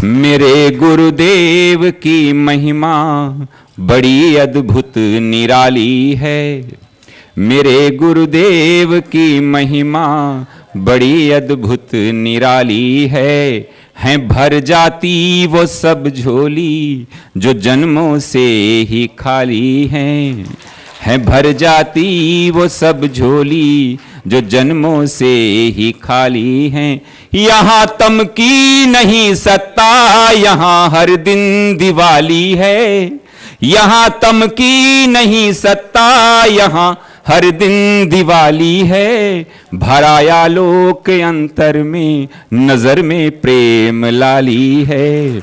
मेरे गुरुदेव की महिमा बड़ी अद्भुत निराली है। मेरे गुरुदेव की महिमा बड़ी अद्भुत निराली है भर जाती वो सब झोली जो जन्मों से ही खाली है भर जाती वो सब झोली जो जन्मों से ही खाली हैं। यहाँ तम की नहीं सत्ता, यहाँ हर दिन दिवाली है। यहाँ तम की नहीं सत्ता, यहाँ हर दिन दिवाली है। भराया लोक अंतर में, नजर में प्रेम लाली है।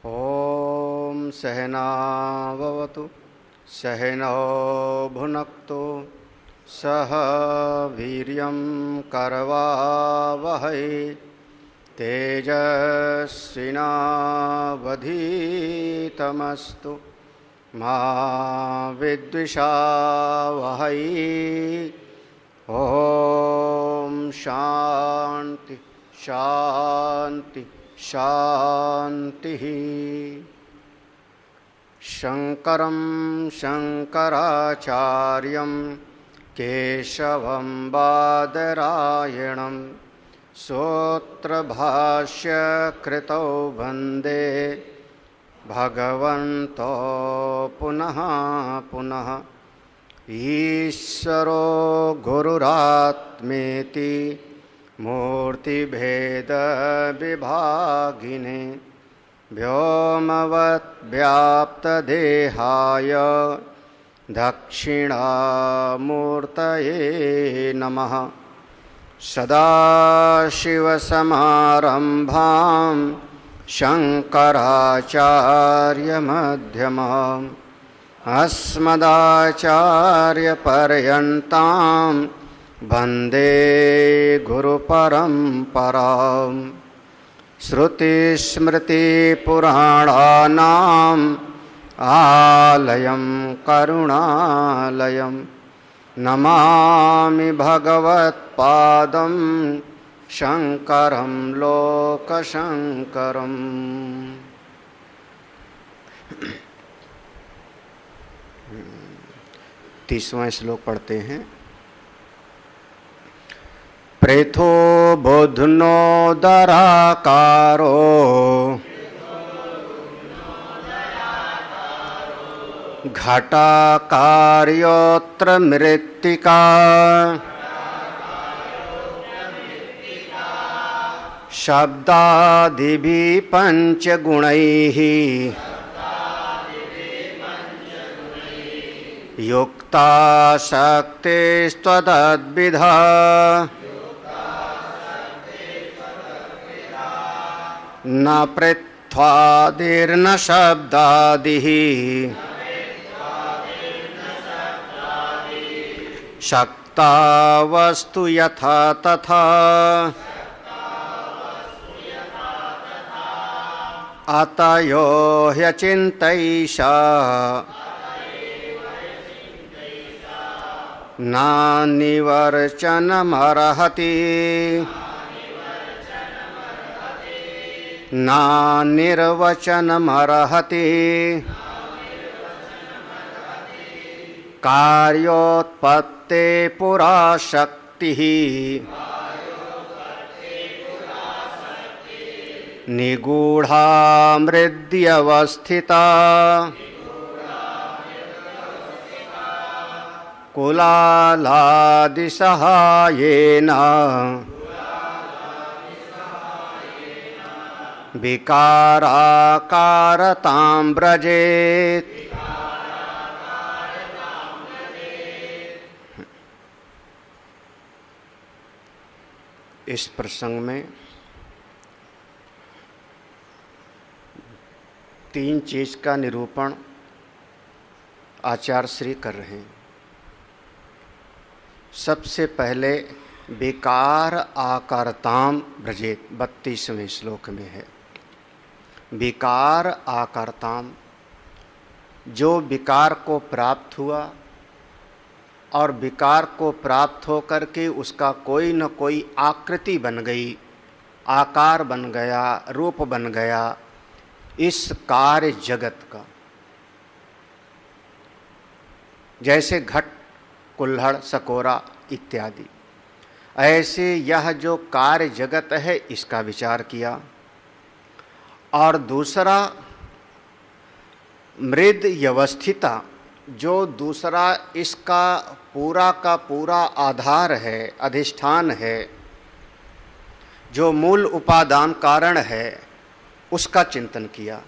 ओम सहनावतु सहनौ भुनक्तु सह वीर्यं करवावहै तेजस्विनावधीतमस्तु मा विद्विषावहै। ओम शांति शांति शांति। शंकरं शंकराचार्यं केशवं बादरायणं सूत्रभाष्य कृतौ वन्दे भगवन्तो पुनः पुनः। ईश्वरो गुरुरात्मेति मूर्तिभेद विभागिने व्योमवद्व्याप्तदेहाय दक्षिणामूर्तये नमः। सदाशिवसमारम्भां शङ्कराचार्यमध्यमाम् अस्मदाचार्यपर्यन्तां वन्दे गुरुपरम्पराम्। श्रुतिस्मृतिपुराणानाम् आलयं करुणालयं नमामि भगवत्पादं शङ्करं लोकशङ्करम्। 30वां श्लोक पढ़ते हैं। प्रेथो बोधनोदराकारो घटाकार्योऽत्र मृत्तिका शब्दादिभिः पञ्चगुणैः युक्ता शक्तिस्त्वदद्विधा न पृथ्वादिर्न शब्दादिः शक्ता वस्तु यथा तथा अतयो ह्यचिन्तैषा नानिवर्चनमर्हति नानिर्वचनमर्हति कार्योत्पत्ते पुरा शक्तिः निगूढ़ा मृद्यवस्थिता कुलालादिसहायेन विकाराकारतां व्रजेत्। इस प्रसंग में 3 चीज का निरूपण आचार्य श्री कर रहे हैं। सबसे पहले विकार आकारताम व्रजेत 32वें श्लोक में है। विकार आकर्ताम, जो विकार को प्राप्त हुआ और विकार को प्राप्त होकर के उसका कोई न कोई आकृति बन गई, आकार बन गया, रूप बन गया, इस कार्य जगत का, जैसे घट, कुल्हड़, सकोरा इत्यादि, ऐसे यह जो कार्य जगत है इसका विचार किया। और दूसरा मृद व्यवस्थिता, जो दूसरा इसका पूरा का पूरा आधार है, अधिष्ठान है, जो मूल उपादान कारण है, उसका चिंतन किया।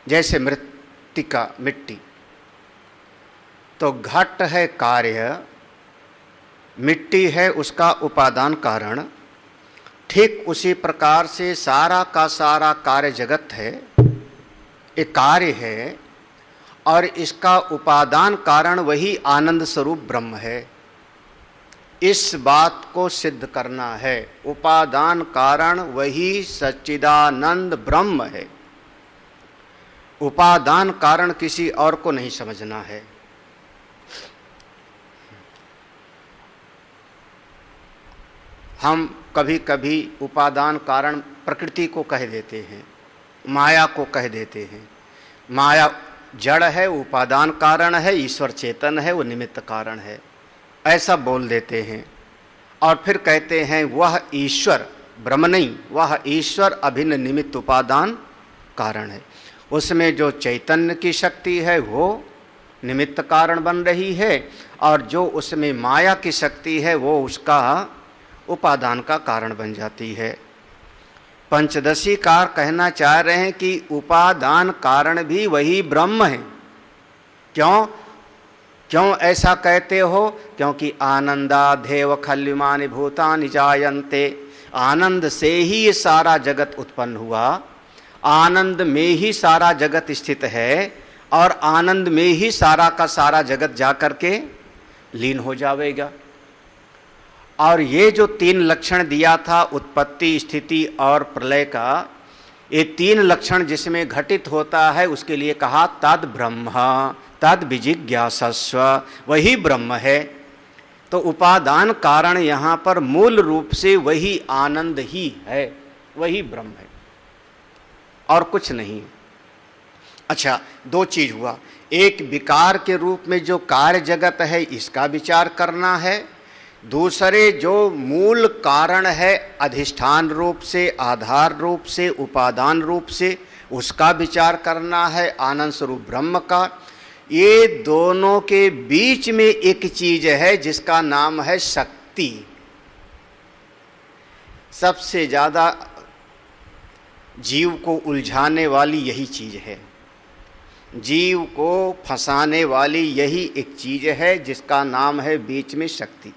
जैसे मृत्तिका, मिट्टी, तो घट है कार्य, मिट्टी है उसका उपादान कारण। ठीक उसी प्रकार से सारा का सारा कार्य जगत है, एक कार्य है, और इसका उपादान कारण वही आनंद स्वरूप ब्रह्म है। इस बात को सिद्ध करना है। उपादान कारण वही सच्चिदानंद ब्रह्म है। उपादान कारण किसी और को नहीं समझना है। हम कभी कभी उपादान कारण प्रकृति को कह देते हैं, माया को कह देते हैं। माया जड़ है, उपादान कारण है, ईश्वर चेतन है, वो निमित्त कारण है, ऐसा बोल देते हैं। और फिर कहते हैं वह ईश्वर ब्रह्म नहीं, वह ईश्वर अभिन्न निमित्त उपादान कारण है। उसमें जो चैतन्य की शक्ति है वो निमित्त कारण बन रही है, और जो उसमें माया की शक्ति है वो उसका उपादान का कारण बन जाती है। पंचदशी कार कहना चाह रहे हैं कि उपादान कारण भी वही ब्रह्म है। क्यों ऐसा कहते हो? क्योंकि आनंदाधेव खल्युमानि भूतानि जायन्ते, आनंद से ही ये सारा जगत उत्पन्न हुआ, आनंद में ही सारा जगत स्थित है, और आनंद में ही सारा का सारा जगत जाकर के लीन हो जाएगा। और ये जो तीन लक्षण दिया था, उत्पत्ति, स्थिति और प्रलय का, ये तीन लक्षण जिसमें घटित होता है उसके लिए कहा तद ब्रह्म तद विजिज्ञासस्व, वही ब्रह्म है। तो उपादान कारण यहाँ पर मूल रूप से वही आनंद ही है, वही ब्रह्म है और कुछ नहीं। अच्छा, दो चीज हुआ। एक विकार के रूप में जो कार्य जगत है इसका विचार करना है, दूसरे जो मूल कारण है अधिष्ठान रूप से, आधार रूप से, उपादान रूप से, उसका विचार करना है, आनंद स्वरूप ब्रह्म का। ये दोनों के बीच में एक चीज है जिसका नाम है शक्ति। सबसे ज्यादा जीव को उलझाने वाली यही चीज है, जीव को फंसाने वाली यही एक चीज है जिसका नाम है बीच में शक्ति।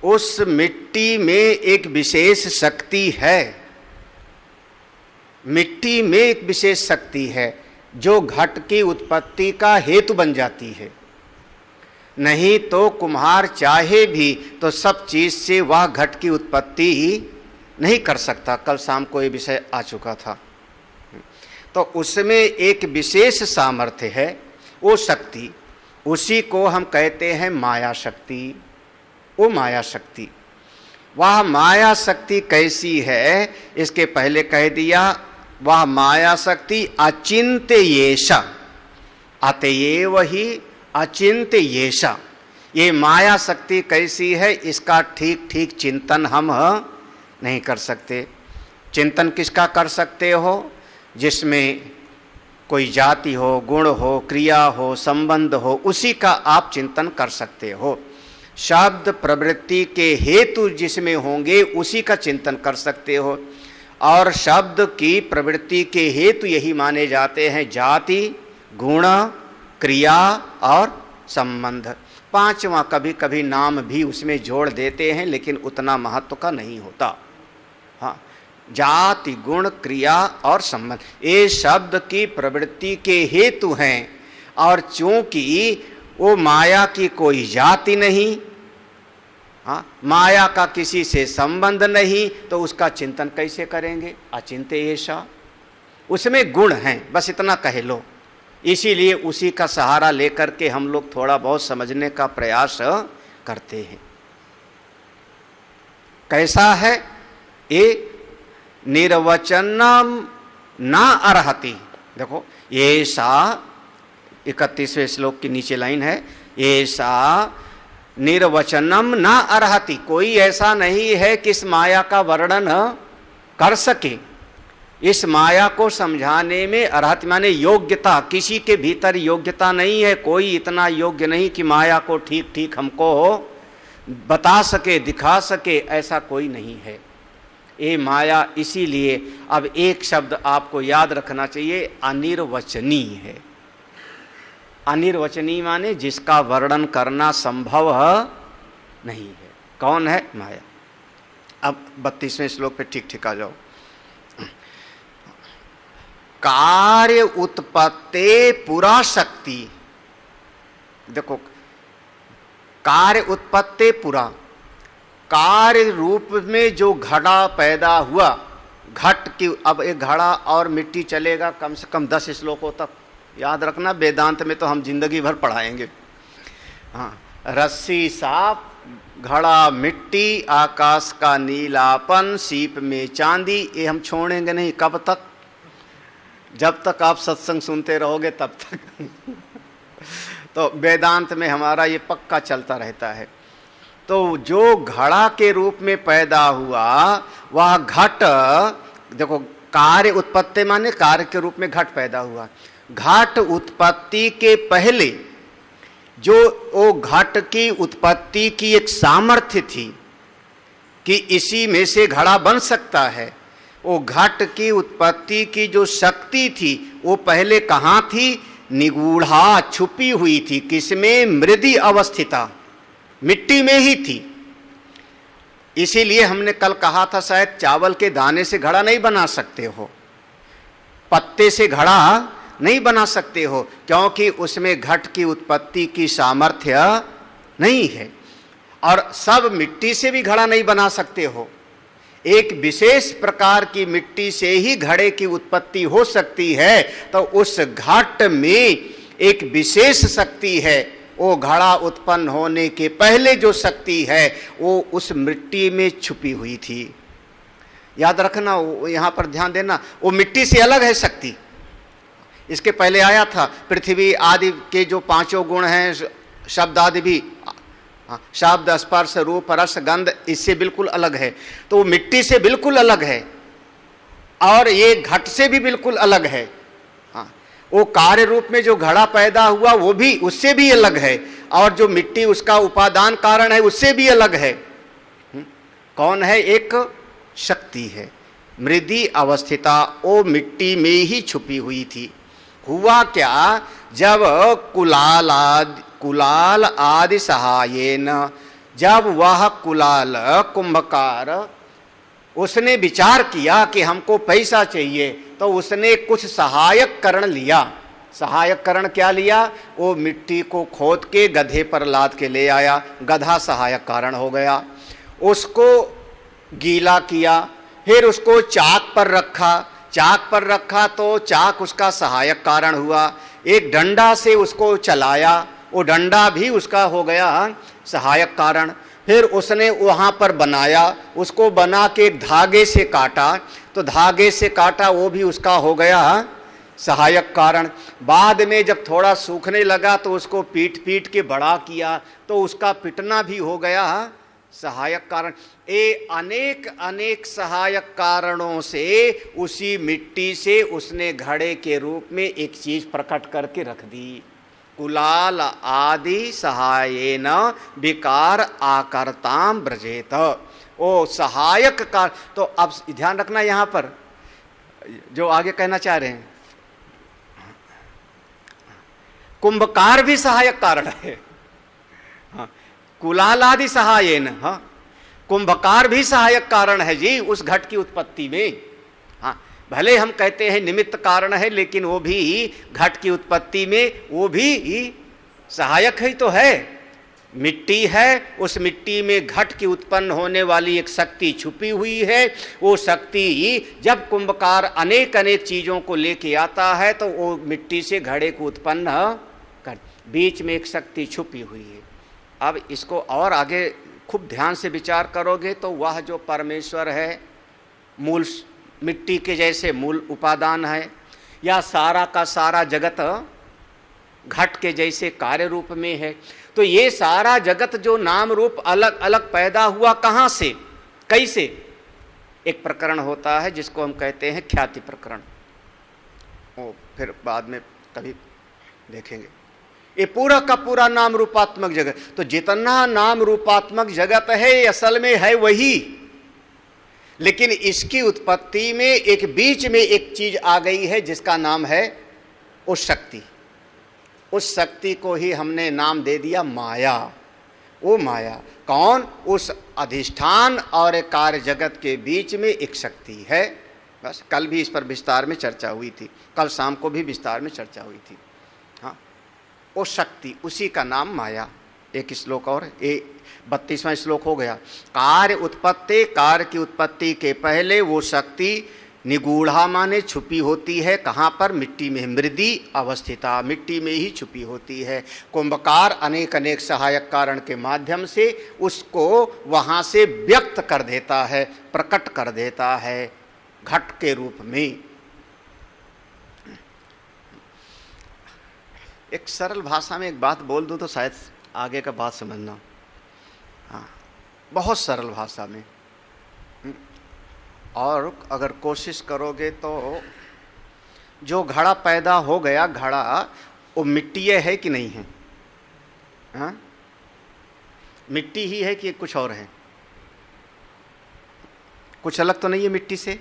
उस मिट्टी में एक विशेष शक्ति है, मिट्टी में एक विशेष शक्ति है जो घट की उत्पत्ति का हेतु बन जाती है। नहीं तो कुम्हार चाहे भी तो सब चीज से वह घट की उत्पत्ति नहीं कर सकता। कल शाम को ये विषय आ चुका था। तो उसमें एक विशेष सामर्थ्य है, वो शक्ति, उसी को हम कहते हैं माया शक्ति। वो माया शक्ति, वह माया शक्ति कैसी है इसके पहले कह दिया। वह माया शक्ति अचिंत्य येषा, अतएव ही अचिंत्य येषा। ये माया शक्ति कैसी है इसका ठीक ठीक चिंतन हम नहीं कर सकते। चिंतन किसका कर सकते हो? जिसमें कोई जाति हो, गुण हो, क्रिया हो, संबंध हो, उसी का आप चिंतन कर सकते हो। शब्द प्रवृत्ति के हेतु जिसमें होंगे उसी का चिंतन कर सकते हो। और शब्द की प्रवृत्ति के हेतु यही माने जाते हैं जाति, गुण, क्रिया और संबंध। पांचवा कभी कभी नाम भी उसमें जोड़ देते हैं, लेकिन उतना महत्व का नहीं होता। हाँ, जाति, गुण, क्रिया और संबंध, ये शब्द की प्रवृत्ति के हेतु हैं। और चूंकि वो माया की कोई जाति नहीं, हाँ, माया का किसी से संबंध नहीं तो उसका चिंतन कैसे करेंगे? अचिंत्य ऐसा, उसमें गुण हैं, बस इतना कह लो। इसीलिए उसी का सहारा लेकर के हम लोग थोड़ा बहुत समझने का प्रयास करते हैं। कैसा है ये? निर्वचनम ना अर्हति। देखो ऐसा 31वें श्लोक की नीचे लाइन है, ऐसा निर्वचनम ना अर्हति। कोई ऐसा नहीं है कि इस माया का वर्णन कर सके। इस माया को समझाने में अर्हत माने योग्यता, किसी के भीतर योग्यता नहीं है। कोई इतना योग्य नहीं कि माया को ठीक ठीक हमको बता सके, दिखा सके, ऐसा कोई नहीं है ये माया। इसीलिए अब एक शब्द आपको याद रखना चाहिए, अनिर्वचनीय है। अनिर्वचनीय माने जिसका वर्णन करना संभव नहीं है। कौन है? माया। अब 32वें श्लोक पे ठीक ठीक आ जाओ। कार्य उत्पत्ति पुरा शक्ति। देखो कार्य उत्पत्ति पुरा, कार्य रूप में जो घड़ा पैदा हुआ, घट की, अब एक घड़ा और मिट्टी चलेगा कम से कम 10 श्लोकों तक, याद रखना। वेदांत में तो हम जिंदगी भर पढ़ाएंगे। हाँ, रस्सी साफ, घड़ा मिट्टी, आकाश का नीलापन, सीप में चांदी, ये हम छोड़ेंगे नहीं। कब तक? जब तक आप सत्संग सुनते रहोगे तब तक। तो वेदांत में हमारा ये पक्का चलता रहता है। तो जो घड़ा के रूप में पैदा हुआ वह घट, देखो कार्य उत्पत्ति माने कार्य के रूप में घट पैदा हुआ। घट उत्पत्ति के पहले जो वो घट की उत्पत्ति की एक सामर्थ्य थी कि इसी में से घड़ा बन सकता है, वो घट की उत्पत्ति की जो शक्ति थी वो पहले कहाँ थी? निगूढ़ा, छुपी हुई थी। किसमें? मृदि अवस्थिता, मिट्टी में ही थी। इसीलिए हमने कल कहा था शायद, चावल के दाने से घड़ा नहीं बना सकते हो, पत्ते से घड़ा नहीं बना सकते हो, क्योंकि उसमें घट की उत्पत्ति की सामर्थ्य नहीं है। और सब मिट्टी से भी घड़ा नहीं बना सकते हो। एक विशेष प्रकार की मिट्टी से ही घड़े की उत्पत्ति हो सकती है। तो उस घट में एक विशेष शक्ति है। वो घड़ा उत्पन्न होने के पहले जो शक्ति है वो उस मिट्टी में छुपी हुई थी। याद रखना, यहाँ पर ध्यान देना, वो मिट्टी से अलग है शक्ति। इसके पहले आया था पृथ्वी आदि के जो 5 गुण हैं, शब्द आदि भी, शब्द स्पर्श रूप रस गंध, इससे बिल्कुल अलग है। तो मिट्टी से बिल्कुल अलग है और ये घट से भी बिल्कुल अलग है। हाँ, वो कार्य रूप में जो घड़ा पैदा हुआ वो भी उससे भी अलग है, और जो मिट्टी उसका उपादान कारण है उससे भी अलग है। कौन है? एक शक्ति है, मृदि अवस्थिता, वो मिट्टी में ही छुपी हुई थी। हुआ क्या? जब कुलाल आदि सहायेन, जब वह कुलाल कुंभकार उसने विचार किया कि हमको पैसा चाहिए, तो उसने कुछ सहायक करण लिया। सहायक करण क्या लिया? वो मिट्टी को खोद के गधे पर लाद के ले आया, गधा सहायक कारण हो गया। उसको गीला किया, फिर उसको चाक पर रखा, चाक पर रखा तो चाक उसका सहायक कारण हुआ। एक डंडा से उसको चलाया, वो डंडा भी उसका हो गया सहायक कारण। फिर उसने वहाँ पर बनाया, उसको बना के एक धागे से काटा, तो धागे से काटा वो भी उसका हो गया सहायक कारण। बाद में जब थोड़ा सूखने लगा तो उसको पीट पीट के बड़ा किया, तो उसका पिटना भी हो गया सहायक कारण। ये अनेक अनेक सहायक कारणों से उसी मिट्टी से उसने घड़े के रूप में एक चीज प्रकट करके रख दी। कुलाल आदि सहायेन विकार आकर्ताम ब्रजेत, ओ सहायक कार। तो अब ध्यान रखना यहाँ पर जो आगे कहना चाह रहे हैं, कुंभकार भी सहायक कारण है। हाँ, कुलाल आदि सहायेन, हाँ, कुंभकार भी सहायक कारण है जी उस घट की उत्पत्ति में। हाँ, भले हम कहते हैं निमित्त कारण है, लेकिन वो भी घट की उत्पत्ति में वो भी सहायक ही तो है। मिट्टी है, उस मिट्टी में घट की उत्पन्न होने वाली एक शक्ति छुपी हुई है। वो शक्ति जब कुंभकार अनेक अनेक चीज़ों को लेके आता है तो वो मिट्टी से घड़े को उत्पन्न कर, बीच में एक शक्ति छुपी हुई है। अब इसको और आगे खूब ध्यान से विचार करोगे तो वह जो परमेश्वर है, मूल मिट्टी के जैसे मूल उपादान है, या सारा का सारा जगत घट के जैसे कार्य रूप में है, तो ये सारा जगत जो नाम रूप अलग अलग पैदा हुआ कहाँ से, कैसे? एक प्रकरण होता है जिसको हम कहते हैं ख्याति प्रकरण, वो फिर बाद में कभी देखेंगे। ये पूरा का पूरा नाम रूपात्मक जगत, तो जितना नाम रूपात्मक जगत है असल में है वही, लेकिन इसकी उत्पत्ति में एक बीच में एक चीज आ गई है जिसका नाम है उस शक्ति। उस शक्ति को ही हमने नाम दे दिया माया। वो माया कौन? उस अधिष्ठान और कार्य जगत के बीच में एक शक्ति है। बस कल भी इस पर विस्तार में चर्चा हुई थी, कल शाम को भी विस्तार में चर्चा हुई थी। हाँ, वो शक्ति, उसी का नाम माया। एक श्लोक और, 32वां श्लोक हो गया। कार्य उत्पत्ति, कार्य की उत्पत्ति के पहले वो शक्ति निगूढ़ा माने छुपी होती है। कहाँ पर? मिट्टी में। मृदि अवस्थिता, मिट्टी में ही छुपी होती है। कुंभकार अनेक अनेक सहायक कारण के माध्यम से उसको वहाँ से व्यक्त कर देता है, प्रकट कर देता है घट के रूप में। एक सरल भाषा में एक बात बोल दूं तो शायद आगे का बात समझना। हाँ, बहुत सरल भाषा में, और अगर कोशिश करोगे तो जो घड़ा पैदा हो गया, घड़ा वो मिट्टी है कि नहीं है? हाँ, मिट्टी ही है कि कुछ और है? कुछ अलग तो नहीं है मिट्टी से।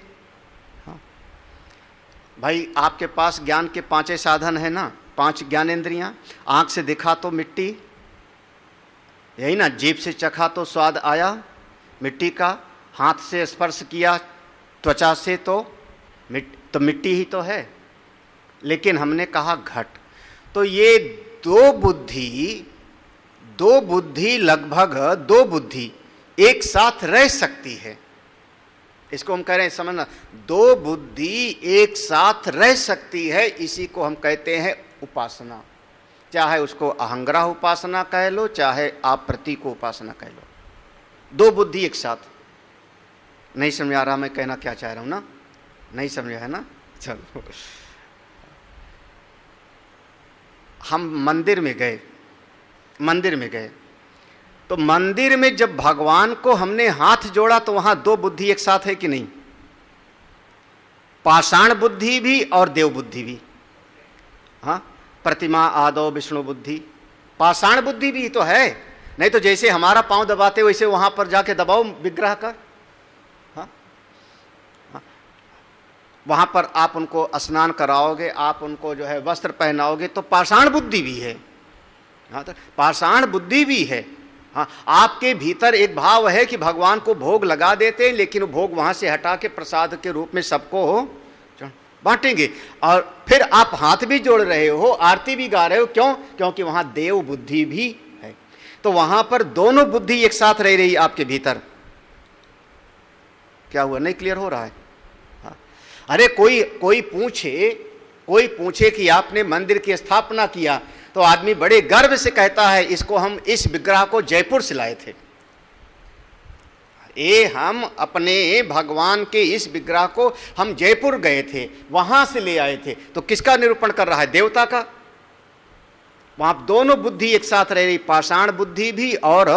हाँ भाई, आपके पास ज्ञान के 5 साधन है ना, 5 ज्ञानेंद्रियां। आंख से देखा तो मिट्टी, यही ना। जीभ से चखा तो स्वाद आया मिट्टी का, हाथ से स्पर्श किया त्वचा से तो मिट्टी ही तो है। लेकिन हमने कहा घट, तो ये दो बुद्धि लगभग 2 बुद्धि एक साथ रह सकती है। इसको हम कह रहे हैं, समझना, 2 बुद्धि एक साथ रह सकती है। इसी को हम कहते हैं उपासना। चाहे उसको अहंग्रह उपासना कह लो, चाहे आप प्रतीक उपासना कह लो। 2 बुद्धि एक साथ। नहीं समझ आ रहा मैं कहना क्या चाह रहा हूं ना? नहीं समझा है ना? चलो, हम मंदिर में गए तो मंदिर में जब भगवान को हमने हाथ जोड़ा तो वहां 2 बुद्धि एक साथ है कि नहीं? पाषाण बुद्धि भी और देव बुद्धि भी। हाँ, प्रतिमा आदो विष्णु बुद्धि, पाषाण बुद्धि भी तो है। नहीं तो जैसे हमारा पांव दबाते वैसे वहां पर जाके दबाओ विग्रह का। वहां पर आप उनको स्नान कराओगे, आप उनको जो है वस्त्र पहनाओगे, तो पाषाण बुद्धि भी है। हाँ, तो पाषाण बुद्धि भी है। हाँ, आपके भीतर एक भाव है कि भगवान को भोग लगा देते हैं, लेकिन वो भोग वहां से हटा के प्रसाद के रूप में सबको बांटेंगे। और फिर आप हाथ भी जोड़ रहे हो, आरती भी गा रहे हो। क्यों? क्योंकि वहां देव बुद्धि भी है। तो वहां पर दोनों बुद्धि एक साथ रह रही आपके भीतर। क्या हुआ? नहीं क्लियर हो रहा है? अरे कोई पूछे कि आपने मंदिर की स्थापना किया, तो आदमी बड़े गर्व से कहता है, इसको हम, इस विग्रह को जयपुर से लाए थे। हम अपने भगवान के इस विग्रह को हम जयपुर गए थे, वहां से ले आए थे। तो किसका निरूपण कर रहा है? देवता का। वहां दोनों बुद्धि एक साथ रह रही, पाषाण बुद्धि भी और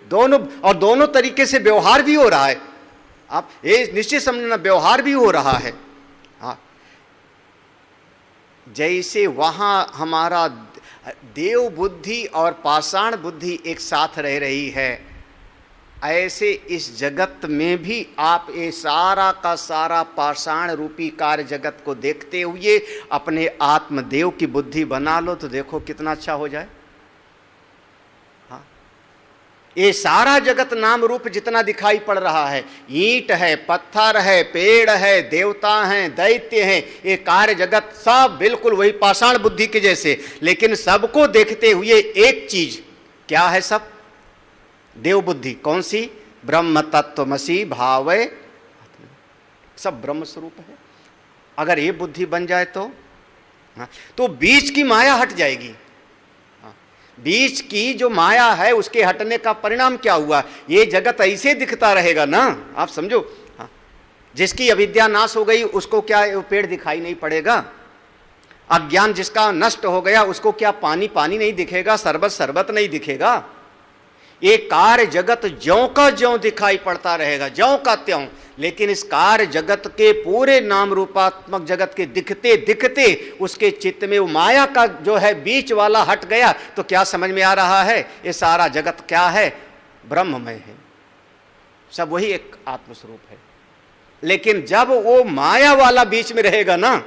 दोनों तरीके से व्यवहार भी हो रहा है। आप ये निश्चित समझना, व्यवहार भी हो रहा है। हाँ, जैसे वहां हमारा देव बुद्धि और पाषाण बुद्धि एक साथ रह रही है, ऐसे इस जगत में भी आप ये सारा का सारा पाषाण रूपी कार्य जगत को देखते हुए अपने आत्मदेव की बुद्धि बना लो, तो देखो कितना अच्छा हो जाए। ये सारा जगत नाम रूप जितना दिखाई पड़ रहा है, ईंट है, पत्थर है, पेड़ है, देवता हैं, दैत्य हैं, ये कार्य जगत सब बिल्कुल वही पाषाण बुद्धि के जैसे, लेकिन सबको देखते हुए एक चीज क्या है सब? देव बुद्धि। कौन सी? ब्रह्म तत्वमसि भावय, सब ब्रह्म स्वरूप है। अगर ये बुद्धि बन जाए तो बीच की माया हट जाएगी। बीच की जो माया है उसके हटने का परिणाम क्या हुआ? ये जगत ऐसे दिखता रहेगा ना, आप समझो। जिसकी अविद्या नाश हो गई उसको क्या पेड़ दिखाई नहीं पड़ेगा? अज्ञान जिसका नष्ट हो गया उसको क्या पानी पानी नहीं दिखेगा, शरबत शरबत नहीं दिखेगा? ये कार्य जगत ज्यों का ज्यों दिखाई पड़ता रहेगा, ज्यों का त्यों। लेकिन इस कार्य जगत के पूरे नाम रूपात्मक जगत के दिखते दिखते उसके चित्त में वो माया का जो है बीच वाला हट गया, तो क्या समझ में आ रहा है? ये सारा जगत क्या है? ब्रह्ममय है, सब वही एक आत्मस्वरूप है। लेकिन जब वो माया वाला बीच में रहेगा ना,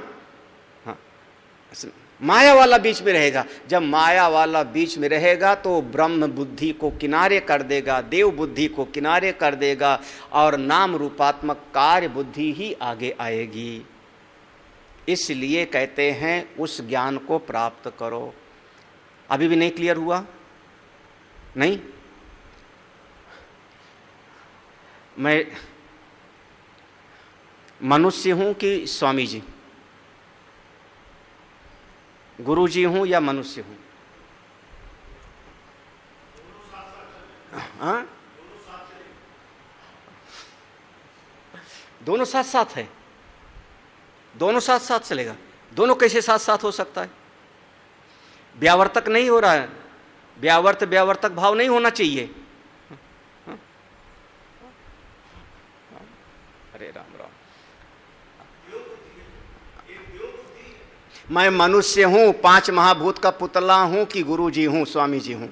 माया वाला बीच में रहेगा, जब माया वाला बीच में रहेगा तो ब्रह्म बुद्धि को किनारे कर देगा, देव बुद्धि को किनारे कर देगा, और नाम रूपात्मक कार्य बुद्धि ही आगे आएगी। इसलिए कहते हैं उस ज्ञान को प्राप्त करो। अभी भी नहीं क्लियर हुआ? नहीं? मैं मनुष्य हूं कि स्वामी जी? गुरु जी हूं या मनुष्य हूं? हाँ? दोनों साथ साथ है, दोनों साथ साथ चलेगा। दोनों कैसे साथ साथ हो सकता है? व्यावर्तक नहीं हो रहा है, व्यावर्तक भाव नहीं होना चाहिए। अरे राम राम। मैं मनुष्य हूं, 5 महाभूत का पुतला हूं कि गुरु जी हूं, स्वामी जी हूं?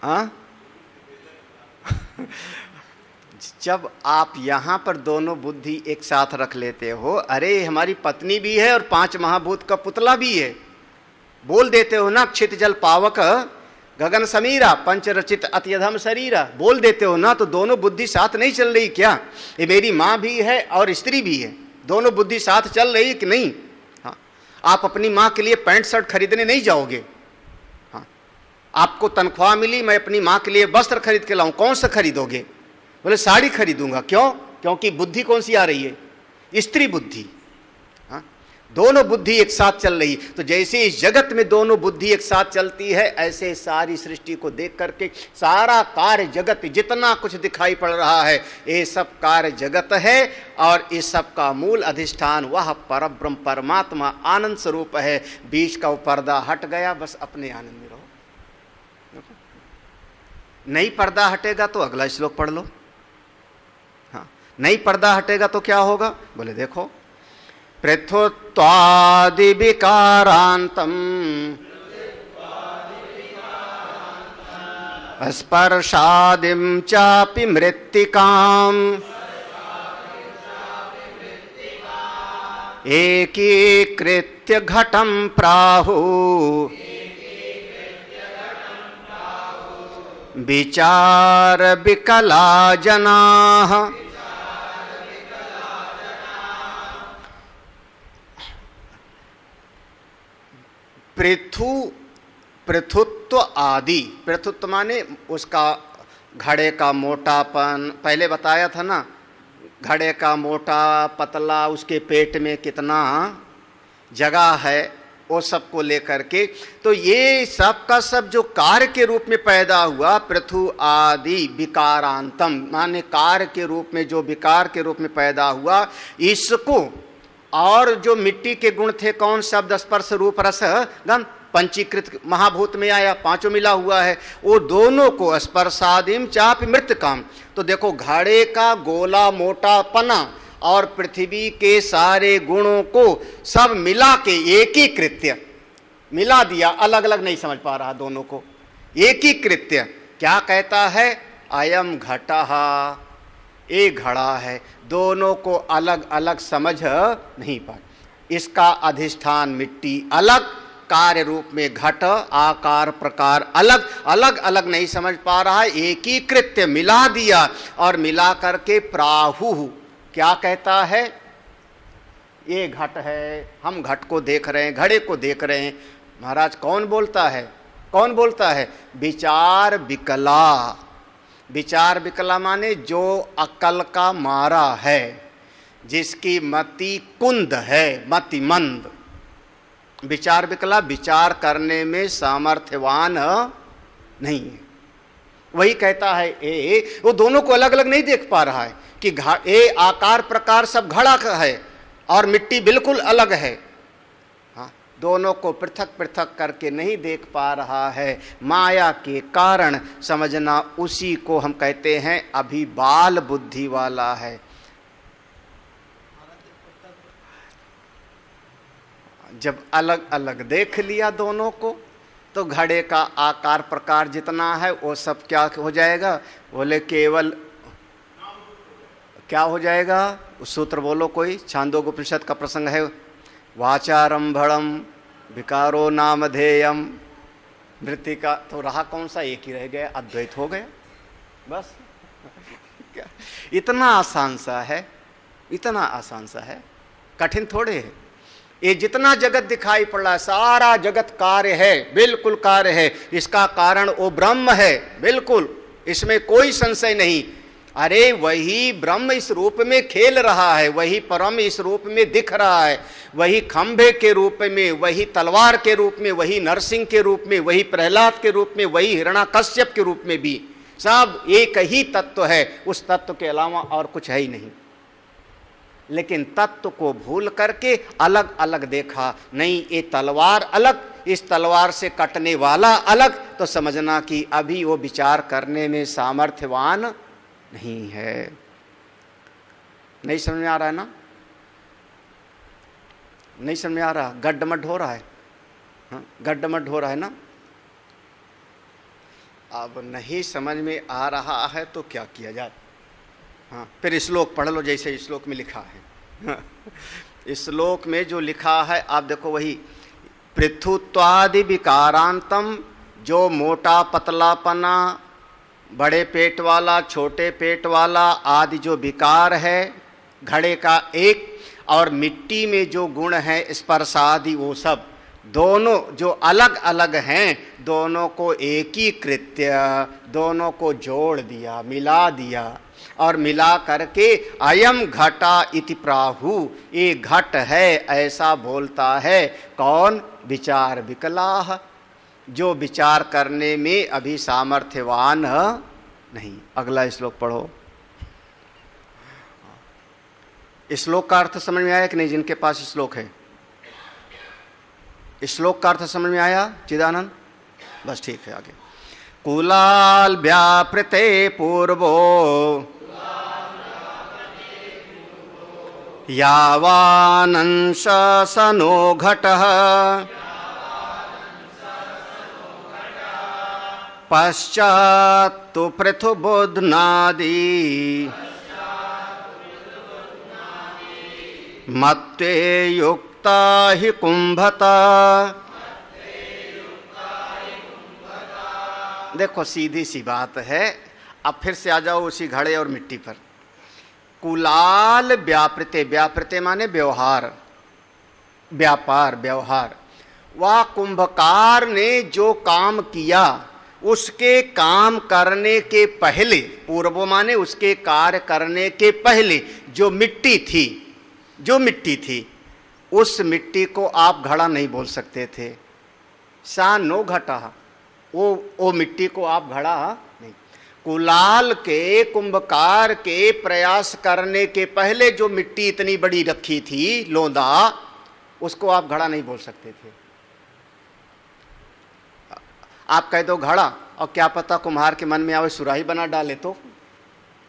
हाँ? जब आप यहां पर दोनों बुद्धि एक साथ रख लेते हो, अरे हमारी पत्नी भी है और 5 महाभूत का पुतला भी है, बोल देते हो ना, क्षित जल पावक गगन समीरा पंच रचित अत्यधम शरीरा, बोल देते हो ना, तो दोनों बुद्धि साथ नहीं चल रही क्या? ये मेरी माँ भी है और स्त्री भी है, दोनों बुद्धि साथ चल रही कि नहीं? हाँ, आप अपनी माँ के लिए पैंट शर्ट खरीदने नहीं जाओगे। हाँ, आपको तनख्वाह मिली, मैं अपनी माँ के लिए वस्त्र खरीद के लाऊं, कौन सा खरीदोगे? बोले साड़ी खरीदूंगा। क्यों? क्योंकि बुद्धि कौन सी आ रही है? स्त्री बुद्धि। हाँ, दोनों बुद्धि एक साथ चल रही। तो जैसे इस जगत में दोनों बुद्धि एक साथ चलती है, ऐसे सारी सृष्टि को देख करके सारा कार्य जगत जितना कुछ दिखाई पड़ रहा है, ये सब कार्य जगत है, और इस सब का मूल अधिष्ठान वह परब्रह्म परमात्मा आनंद स्वरूप है। बीच का वो पर्दा हट गया, बस अपने आनंद में रहो। नहीं पर्दा हटेगा तो अगला श्लोक पढ़ लो। हाँ, नहीं पर्दा हटेगा तो क्या होगा? बोले देखो, पृथुत्वादि विकारांतम स्पर्शादिम चापि मृत्तिकाम एकीकृत्य घटम प्राहु विचार विकला जनाः। पृथुत्व आदि, पृथुत्व माने उसका घड़े का मोटापन, पहले बताया था ना, घड़े का मोटा पतला, उसके पेट में कितना जगह है, वो सब को लेकर के, तो ये सब का सब जो कार्य के रूप में पैदा हुआ, पृथु आदि विकारांतम माने कार्य के रूप में, जो विकार के रूप में पैदा हुआ, इसको, और जो मिट्टी के गुण थे, कौन? शब्द स्पर्श रूप रस गंध, पंचीकृत महाभूत में आया, 5 मिला हुआ है, वो दोनों को स्पर्शादिम चाप मृत्तिकाम। तो देखो, घड़े का गोला मोटा पना और पृथ्वी के सारे गुणों को सब मिला के एकीकृत्य मिला दिया, अलग अलग नहीं समझ पा रहा दोनों को। एकीकृत्य क्या कहता है? अयम घटः, एक घड़ा है, दोनों को अलग अलग समझ नहीं पाए। इसका अधिष्ठान मिट्टी अलग, कार्य रूप में घट, आकार प्रकार अलग, अलग अलग नहीं समझ पा रहा है, एकीकृत्य मिला दिया, और मिला करके प्राहु क्या कहता है? ये घट है, हम घट को देख रहे हैं, घड़े को देख रहे हैं। महाराज कौन बोलता है? कौन बोलता है? विचार विकला। विचार विकला माने जो अकल का मारा है, जिसकी मति कुंद है, मति मंद। विचार विकला विचार करने में सामर्थ्यवान नहीं है। वही कहता है ए, वो दोनों को अलग अलग नहीं देख पा रहा है कि ए आकार प्रकार सब घड़ा का है और मिट्टी बिल्कुल अलग है। हाँ, दोनों को पृथक पृथक करके नहीं देख पा रहा है। माया के कारण समझना, उसी को हम कहते हैं अभी बाल बुद्धि वाला है। जब अलग अलग देख लिया दोनों को, तो घड़े का आकार प्रकार जितना है वो सब क्या हो जाएगा? बोले केवल क्या हो जाएगा? उस सूत्र बोलो कोई, छांदोग्योपनिषद का प्रसंग है। वाचारंभणम विकारो नामधेयम मृतिका। तो रहा कौन सा? एक ही रह गया, अद्वैत हो गया बस। क्या इतना आसान सा है, इतना आसान सा है, कठिन थोड़े है। ये जितना जगत दिखाई पड़ रहा है, सारा जगत कार्य है, बिल्कुल कार्य है। इसका कारण वो ब्रह्म है, बिल्कुल, इसमें कोई संशय नहीं। अरे वही ब्रह्म इस रूप में खेल रहा है, वही परम इस रूप में दिख रहा है, वही खंभे के रूप में, वही तलवार के रूप में, वही नरसिंह के रूप में, वही प्रहलाद के रूप में, वही हिरण्याकश्यप के रूप में भी, सब एक ही तत्व है। उस तत्व के अलावा और कुछ है ही नहीं। लेकिन तत्व को भूल करके अलग अलग देखा। नहीं, ये तलवार अलग, इस तलवार से कटने वाला अलग, तो समझना कि अभी वो विचार करने में सामर्थ्यवान नहीं है। नहीं समझ में आ रहा है ना? नहीं समझ में आ रहा? गड्ढमड्ढ हो रहा है, हाँ, गड्ढमड्ढ हो रहा है ना? अब नहीं समझ में आ रहा है तो क्या किया जाए? हाँ, फिर श्लोक पढ़ लो जैसे श्लोक में लिखा है। इस श्लोक में जो लिखा है आप देखो, वही पृथुत्वादि विकारांतम, जो मोटा पतलापना, बड़े पेट वाला, छोटे पेट वाला आदि जो विकार है घड़े का एक, और मिट्टी में जो गुण है स्पर्श आदि, वो सब दोनों जो अलग अलग हैं, दोनों को एकीकृत्य, दोनों को जोड़ दिया, मिला दिया, और मिला करके अयम घटा इति प्राहु, ये घट है ऐसा बोलता है। कौन? विचार विकलाह, जो विचार करने में अभी सामर्थ्यवान नहीं। अगला श्लोक पढ़ो। श्लोक का अर्थ समझ में आया कि नहीं? जिनके पास श्लोक है, श्लोक का अर्थ समझ में आया चिदानंद? बस ठीक है, आगे। कुलाल व्यापृते पूर्वो यावानंश सनो घटः पश्चात्तु पृथुबुध्नादि मत्वे युक्ता हि कुंभता। देखो सीधी सी बात है। अब फिर से आ जाओ उसी घड़े और मिट्टी पर। कुलाल व्यापृते, व्यापृते माने व्यवहार, व्यापार, व्यवहार। वह कुंभकार ने जो काम किया, उसके काम करने के पहले, पूर्व माने उसके कार्य करने के पहले जो मिट्टी थी, जो मिट्टी थी, उस मिट्टी को आप घड़ा नहीं बोल सकते थे। सा नो घटा, वो मिट्टी को आप घड़ा नहीं। कुलाल के, कुंभकार के प्रयास करने के पहले जो मिट्टी इतनी बड़ी रखी थी, लोंदा, उसको आप घड़ा नहीं बोल सकते थे। आप कह दो घड़ा, और क्या पता कुम्हार के मन में आवे सुराही बना डाले तो,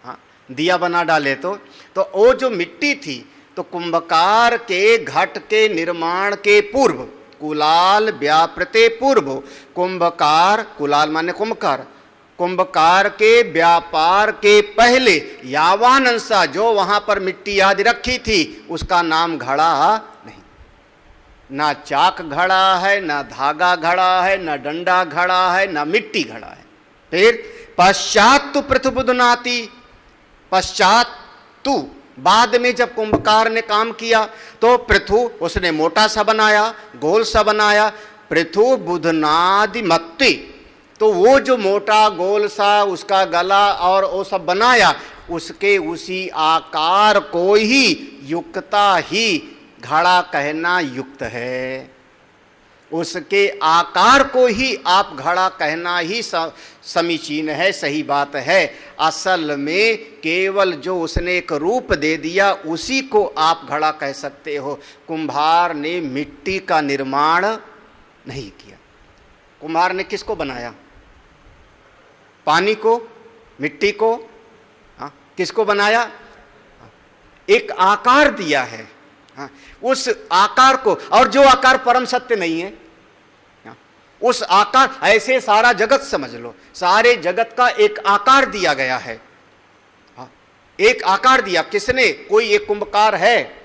हाँ, दिया बना डाले तो वो जो मिट्टी थी, तो कुंभकार के घट के निर्माण के पूर्व, कुलाल व्यापृते पूर्व, कुंभकार, कुलाल माने कुंभकार, कुंभकार के व्यापार के पहले यावान अंशा, जो वहां पर मिट्टी आदि रखी थी, उसका नाम घड़ा नहीं। ना चाक घड़ा है, ना धागा घड़ा है, ना डंडा घड़ा है, ना मिट्टी घड़ा है। फिर पश्चात तु पृथुबुध्नाति, पश्चात तु, बाद में जब कुंभकार ने काम किया तो पृथु उसने मोटा सा बनाया, गोल सा बनाया, पृथु बुधनादि मत्ति, तो वो जो मोटा गोल सा उसका गला और वो सब बनाया, उसके उसी आकार को ही युक्ता ही घड़ा कहना युक्त है। उसके आकार को ही आप घड़ा कहना ही समीचीन है, सही बात है। असल में केवल जो उसने एक रूप दे दिया उसी को आप घड़ा कह सकते हो। कुम्हार ने मिट्टी का निर्माण नहीं किया। कुम्हार ने किसको बनाया? पानी को, मिट्टी को, किसको बनाया? एक आकार दिया है, उस आकार को, और जो आकार परम सत्य नहीं है, उस आकार, ऐसे सारा जगत समझ लो, सारे जगत का एक आकार दिया गया है। एक आकार दिया किसने? कोई एक कुंभकार है,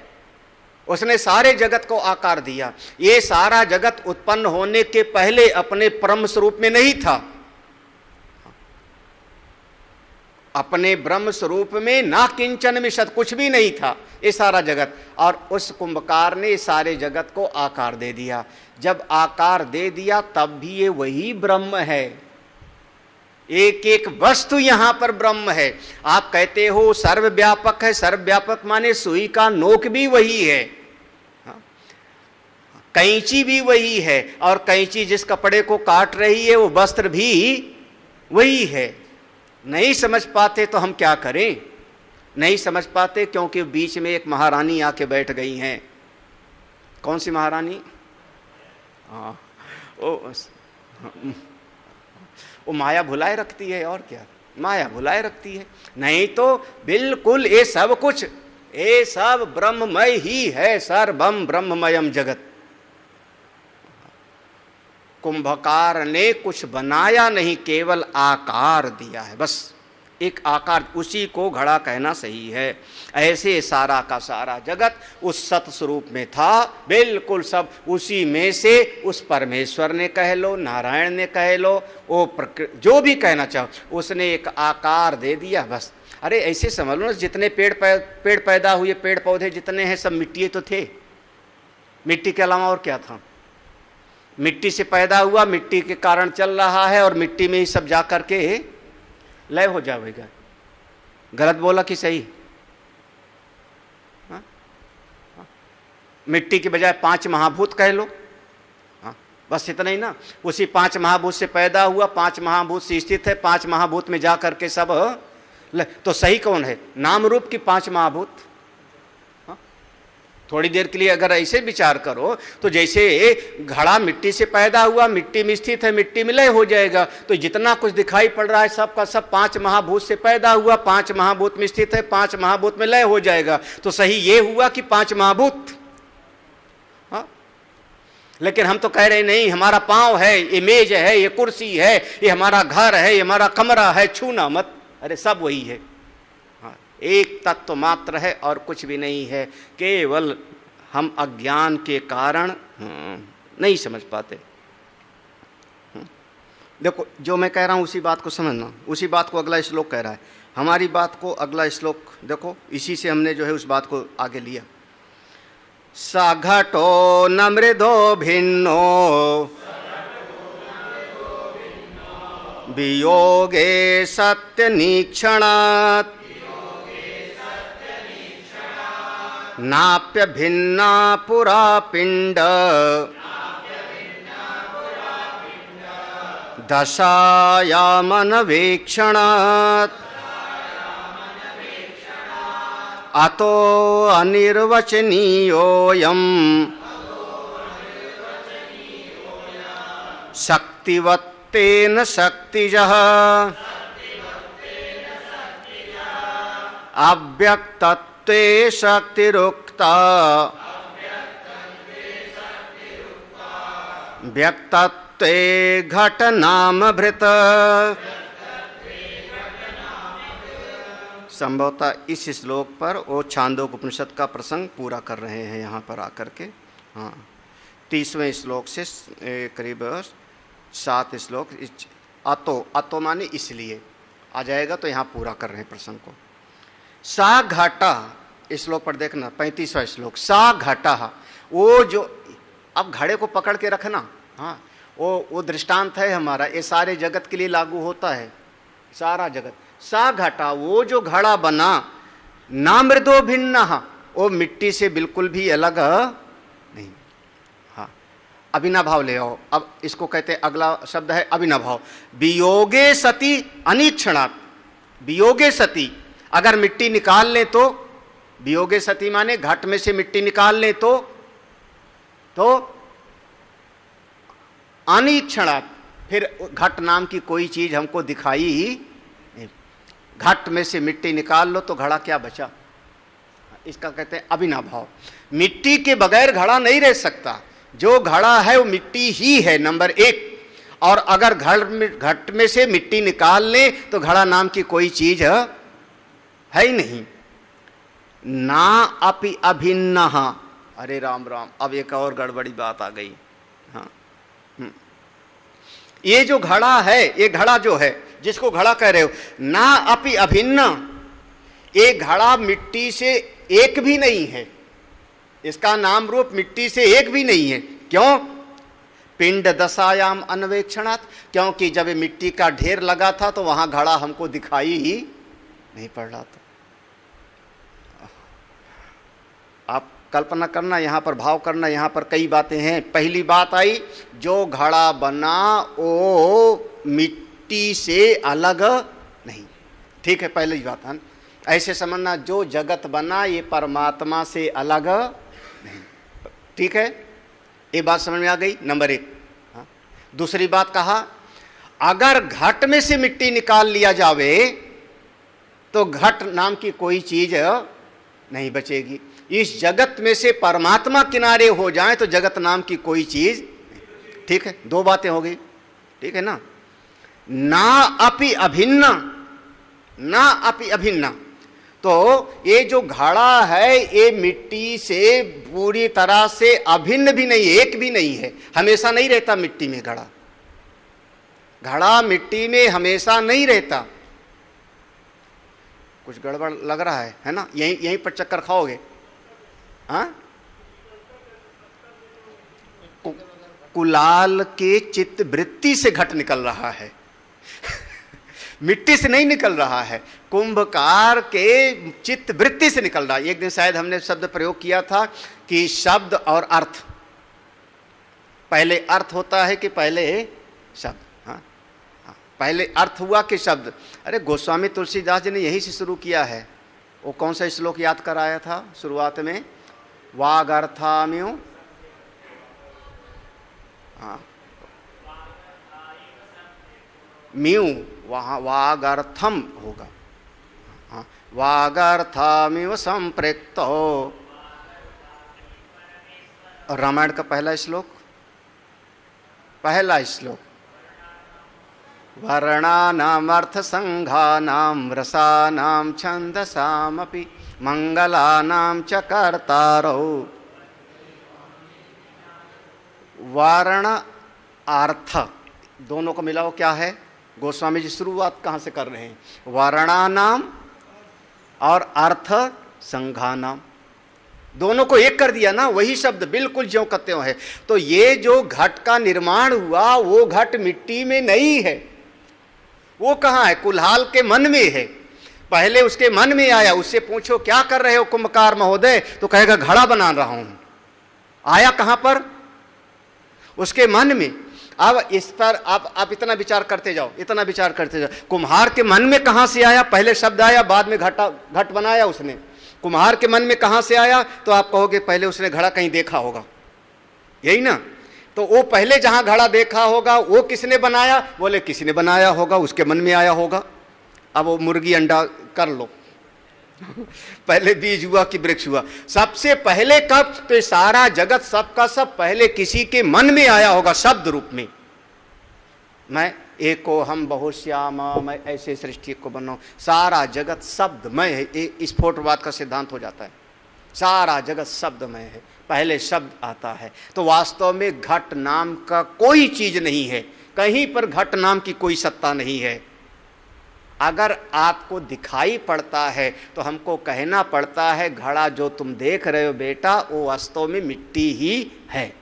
उसने सारे जगत को आकार दिया। ये सारा जगत उत्पन्न होने के पहले अपने परम स्वरूप में नहीं था, अपने ब्रह्म स्वरूप में ना किंचन मिशत, कुछ भी नहीं था ये सारा जगत, और उस कुंभकार ने सारे जगत को आकार दे दिया। जब आकार दे दिया तब भी ये वही ब्रह्म है, एक एक वस्तु यहां पर ब्रह्म है। आप कहते हो सर्वव्यापक है, सर्वव्यापक माने सुई का नोक भी वही है, कैंची भी वही है, और कैंची जिस कपड़े को काट रही है वो वस्त्र भी वही है। नहीं समझ पाते तो हम क्या करें? नहीं समझ पाते क्योंकि बीच में एक महारानी आके बैठ गई हैं। कौन सी महारानी? वो माया भुलाए रखती है, और क्या माया भुलाए रखती है। नहीं तो बिल्कुल ये सब कुछ, ये सब ब्रह्ममय ही है, सर्वम ब्रह्ममयम जगत। कुंभकार ने कुछ बनाया नहीं, केवल आकार दिया है, बस एक आकार, उसी को घड़ा कहना सही है। ऐसे सारा का सारा जगत उस सत स्वरूप में था, बिल्कुल सब उसी में से, उस परमेश्वर ने कह लो, नारायण ने कह लो, वो जो भी कहना चाहो, उसने एक आकार दे दिया बस। अरे ऐसे समझ लो ना, जितने पेड़ पैदा हुए, पेड़ पौधे जितने हैं सब मिट्टी तो थे, मिट्टी के अलावा और क्या था? मिट्टी से पैदा हुआ, मिट्टी के कारण चल रहा है, और मिट्टी में ही सब जा करके लय हो जाएगा। गलत बोला कि सही? मिट्टी के बजाय 5 महाभूत कह लो, बस इतना ही ना। उसी 5 महाभूत से पैदा हुआ, 5 महाभूत से स्थित है, 5 महाभूत में जा करके सब तो सही कौन है? नाम रूप की 5 महाभूत। थोड़ी देर के लिए अगर ऐसे विचार करो तो जैसे घड़ा मिट्टी से पैदा हुआ, मिट्टी में स्थित है, मिट्टी में लय हो जाएगा, तो जितना कुछ दिखाई पड़ रहा है सब का सब 5 महाभूत से पैदा हुआ, 5 महाभूत में स्थित है, 5 महाभूत में लय हो जाएगा। तो सही ये हुआ कि 5 महाभूत। लेकिन हम तो कह रहे नहीं, हमारा पांव है, ये मेज है, ये कुर्सी है, ये हमारा घर है, ये हमारा कमरा है, छूना मत। अरे सब वही है, एक तत्व मात्र है और कुछ भी नहीं है। केवल हम अज्ञान के कारण नहीं समझ पाते। देखो जो मैं कह रहा हूं उसी बात को समझना, उसी बात को अगला श्लोक कह रहा है। हमारी बात को अगला श्लोक देखो, इसी से हमने जो है उस बात को आगे लिया। स घटो न मृदो भिन्नो वियोगे सत्य निक्षणात् नाप्य भिन्ना पुरा पिंड दशायामनवेक्षणात् अतो अनिर्वचनीयोऽयं शक्तिवत्तेन शक्तिजः अव्यक्तत्वे शक्तिरुक्ता व्यक्तत्वे घटनामभृत। संभवतः इस श्लोक पर वो छांदोग्य उपनिषद का प्रसंग पूरा कर रहे हैं यहाँ पर आकर के। हाँ, 30वें श्लोक से करीब 7 श्लोक। अतो माने इसलिए आ जाएगा, तो यहाँ पूरा कर रहे हैं प्रसंग को। सा घटा, इस श्लोक पर देखना 35वां श्लोक। सा घटा, वो जो, अब घड़े को पकड़ के रखना, हाँ, वो दृष्टांत है हमारा, ये सारे जगत के लिए लागू होता है। सारा जगत सा घटा, वो जो घड़ा बना, ना मृदो भिन्न, वो मिट्टी से बिल्कुल भी अलग नहीं। हाँ, अविनाभाव ले आओ। अब इसको कहते हैं, अगला शब्द है अविनाभाव। वियोगे सति अनिक्षणात्, वियोगे सति, अगर मिट्टी निकाल लें तो, वियोगे सति माने घट में से मिट्टी निकाल लें तो अनिक्षणात्, फिर घट नाम की कोई चीज हमको दिखाई ही नहीं। घट में से मिट्टी निकाल लो तो घड़ा क्या बचा? इसका कहते हैं अविनाभाव। मिट्टी के बगैर घड़ा नहीं रह सकता। जो घड़ा है वो मिट्टी ही है, नंबर एक। और अगर घट में से मिट्टी निकाल ले तो घड़ा नाम की कोई चीज है ही नहीं। ना अपि अभिन्न, अरे राम राम, अब एक और गड़बड़ी बात आ गई। हाँ, ये जो घड़ा है, ये घड़ा जो है जिसको घड़ा कह रहे हो, ना अपि अभिन्न, ये घड़ा मिट्टी से एक भी नहीं है। इसका नाम रूप मिट्टी से एक भी नहीं है। क्यों? पिंड दशायाम अन्वेक्षणात्, क्योंकि जब मिट्टी का ढेर लगा था तो वहां घड़ा हमको दिखाई ही नहीं पड़ रहा था। आप कल्पना करना, यहां पर भाव करना, यहां पर कई बातें हैं। पहली बात आई, जो घड़ा बना वो मिट्टी से अलग नहीं। ठीक है, पहली बात है। ऐसे समझना, जो जगत बना ये परमात्मा से अलग नहीं। ठीक है, ये बात समझ में आ गई, नंबर एक। हाँ, दूसरी बात कहा, अगर घट में से मिट्टी निकाल लिया जावे तो घट नाम की कोई चीज नहीं बचेगी। इस जगत में से परमात्मा किनारे हो जाए तो जगत नाम की कोई चीज नहीं। ठीक है, दो बातें हो गई। ठीक है ना। ना अपि अभिन्न, ना अपि अभिन्न, तो ये जो घड़ा है ये मिट्टी से पूरी तरह से अभिन्न भी नहीं, एक भी नहीं है। हमेशा नहीं रहता मिट्टी में घड़ा। घड़ा मिट्टी में हमेशा नहीं रहता। कुछ गड़बड़ लग रहा है ना? यहीं पर चक्कर खाओगे? हाँ, कुलाल के चित्त वृत्ति से घट निकल रहा है मिट्टी से नहीं निकल रहा है, कुंभकार के चित्त वृत्ति से निकल रहा है। एक दिन शायद हमने शब्द प्रयोग किया था कि शब्द और अर्थ, पहले अर्थ होता है कि पहले शब्द? हाँ, पहले अर्थ हुआ कि शब्द? अरे गोस्वामी तुलसीदास जी ने यही से शुरू किया है। वो कौन सा श्लोक याद कराया था शुरुआत में? वागर्थाम्यो, हाँ, म्यू, वहाँ वागर्थम होगा। हाँ, वागर्थामिव संप्रक्त हो। रामायण का पहला श्लोक, वर्णानाम अर्थ संघानाम रसानाम छंदसामपि मंगलानाम च कर्तारौ। वर्ण अर्थ दोनों को मिलाओ क्या है? गोस्वामी जी शुरुआत कहां से कर रहे हैं? वर्णानाम और अर्थ संघानाम, दोनों को एक कर दिया ना, वही शब्द बिल्कुल ज्यों का त्यों है। तो ये जो घट का निर्माण हुआ वो घट मिट्टी में नहीं है। वो कहाँ है? कुल्हाल के मन में है। पहले उसके मन में आया, उससे पूछो क्या कर रहे हो कुंभकार महोदय, तो कहेगा घड़ा बना रहा हूं। आया कहां पर? उसके मन में। अब इस पर आप इतना विचार करते जाओ, इतना विचार करते जाओ। कुम्हार के मन में कहां से आया? पहले शब्द आया, बाद में घट बनाया उसने। कुम्हार के मन में कहां से आया? तो आप कहोगे पहले उसने घड़ा कहीं देखा होगा, यही ना? तो वो पहले जहां घड़ा देखा होगा वो किसने बनाया? बोले किसी ने बनाया होगा, उसके मन में आया होगा। अब वो मुर्गी अंडा कर लो पहले बीज हुआ कि वृक्ष हुआ? सबसे पहले कब? तो सारा जगत सबका सब पहले किसी के मन में आया होगा शब्द रूप में। मैं एको हम बहुश्यामा, मैं ऐसे सृष्टि को बनाऊं। सारा जगत शब्दमय है। स्फोटवाद का सिद्धांत हो जाता है। सारा जगत शब्दमय है, पहले शब्द आता है। तो वास्तव में घट नाम का कोई चीज नहीं है, कहीं पर घट नाम की कोई सत्ता नहीं है। अगर आपको दिखाई पड़ता है तो हमको कहना पड़ता है घड़ा जो तुम देख रहे हो बेटा वो वास्तव में मिट्टी ही है।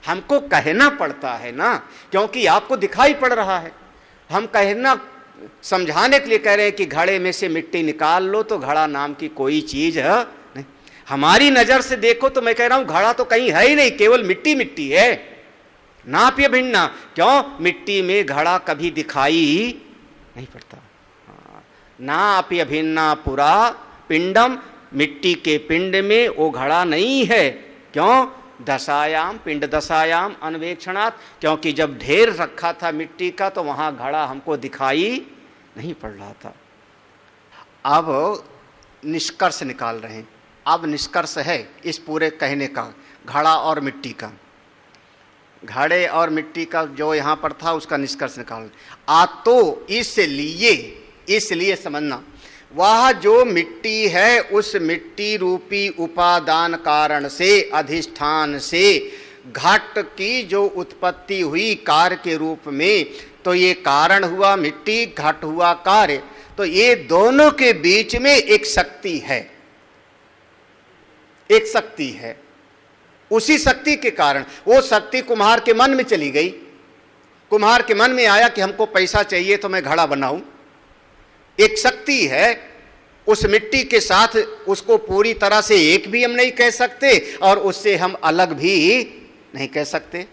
हमको कहना पड़ता है ना, क्योंकि आपको दिखाई पड़ रहा है। हम कहना समझाने के लिए कह रहे हैं कि घड़े में से मिट्टी निकाल लो, तो घड़ा नाम की कोई चीज है नहीं। हमारी नजर से देखो तो मैं कह रहा हूं घड़ा तो कहीं है ही नहीं, केवल मिट्टी मिट्टी है। नाप्य भिन्ना, क्यों? मिट्टी में घड़ा कभी दिखाई नहीं पड़ता। नाप्य भिन्ना पुरा पिंडम, मिट्टी के पिंड में वो घड़ा नहीं है। क्यों? दशायाम, पिंड दशायाम अन्वेक्षणात्, क्योंकि जब ढेर रखा था मिट्टी का तो वहां घड़ा हमको दिखाई नहीं पड़ रहा था। अब निष्कर्ष निकाल रहे हैं। अब निष्कर्ष है इस पूरे कहने का, घड़ा और मिट्टी का, घड़े और मिट्टी का जो यहां पर था उसका निष्कर्ष निकाल। तो इसलिए समझना, वह जो मिट्टी है उस मिट्टी रूपी उपादान कारण से, अधिष्ठान से घट की जो उत्पत्ति हुई कार्य के रूप में, तो ये कारण हुआ मिट्टी, घट हुआ कार्य, तो ये दोनों के बीच में एक शक्ति है, एक शक्ति है। उसी शक्ति के कारण वो शक्ति कुम्हार के मन में चली गई। कुम्हार के मन में आया कि हमको पैसा चाहिए तो मैं घड़ा बनाऊं। एक शक्ति है, उस मिट्टी के साथ उसको पूरी तरह से एक भी हम नहीं कह सकते और उससे हम अलग भी नहीं कह सकते।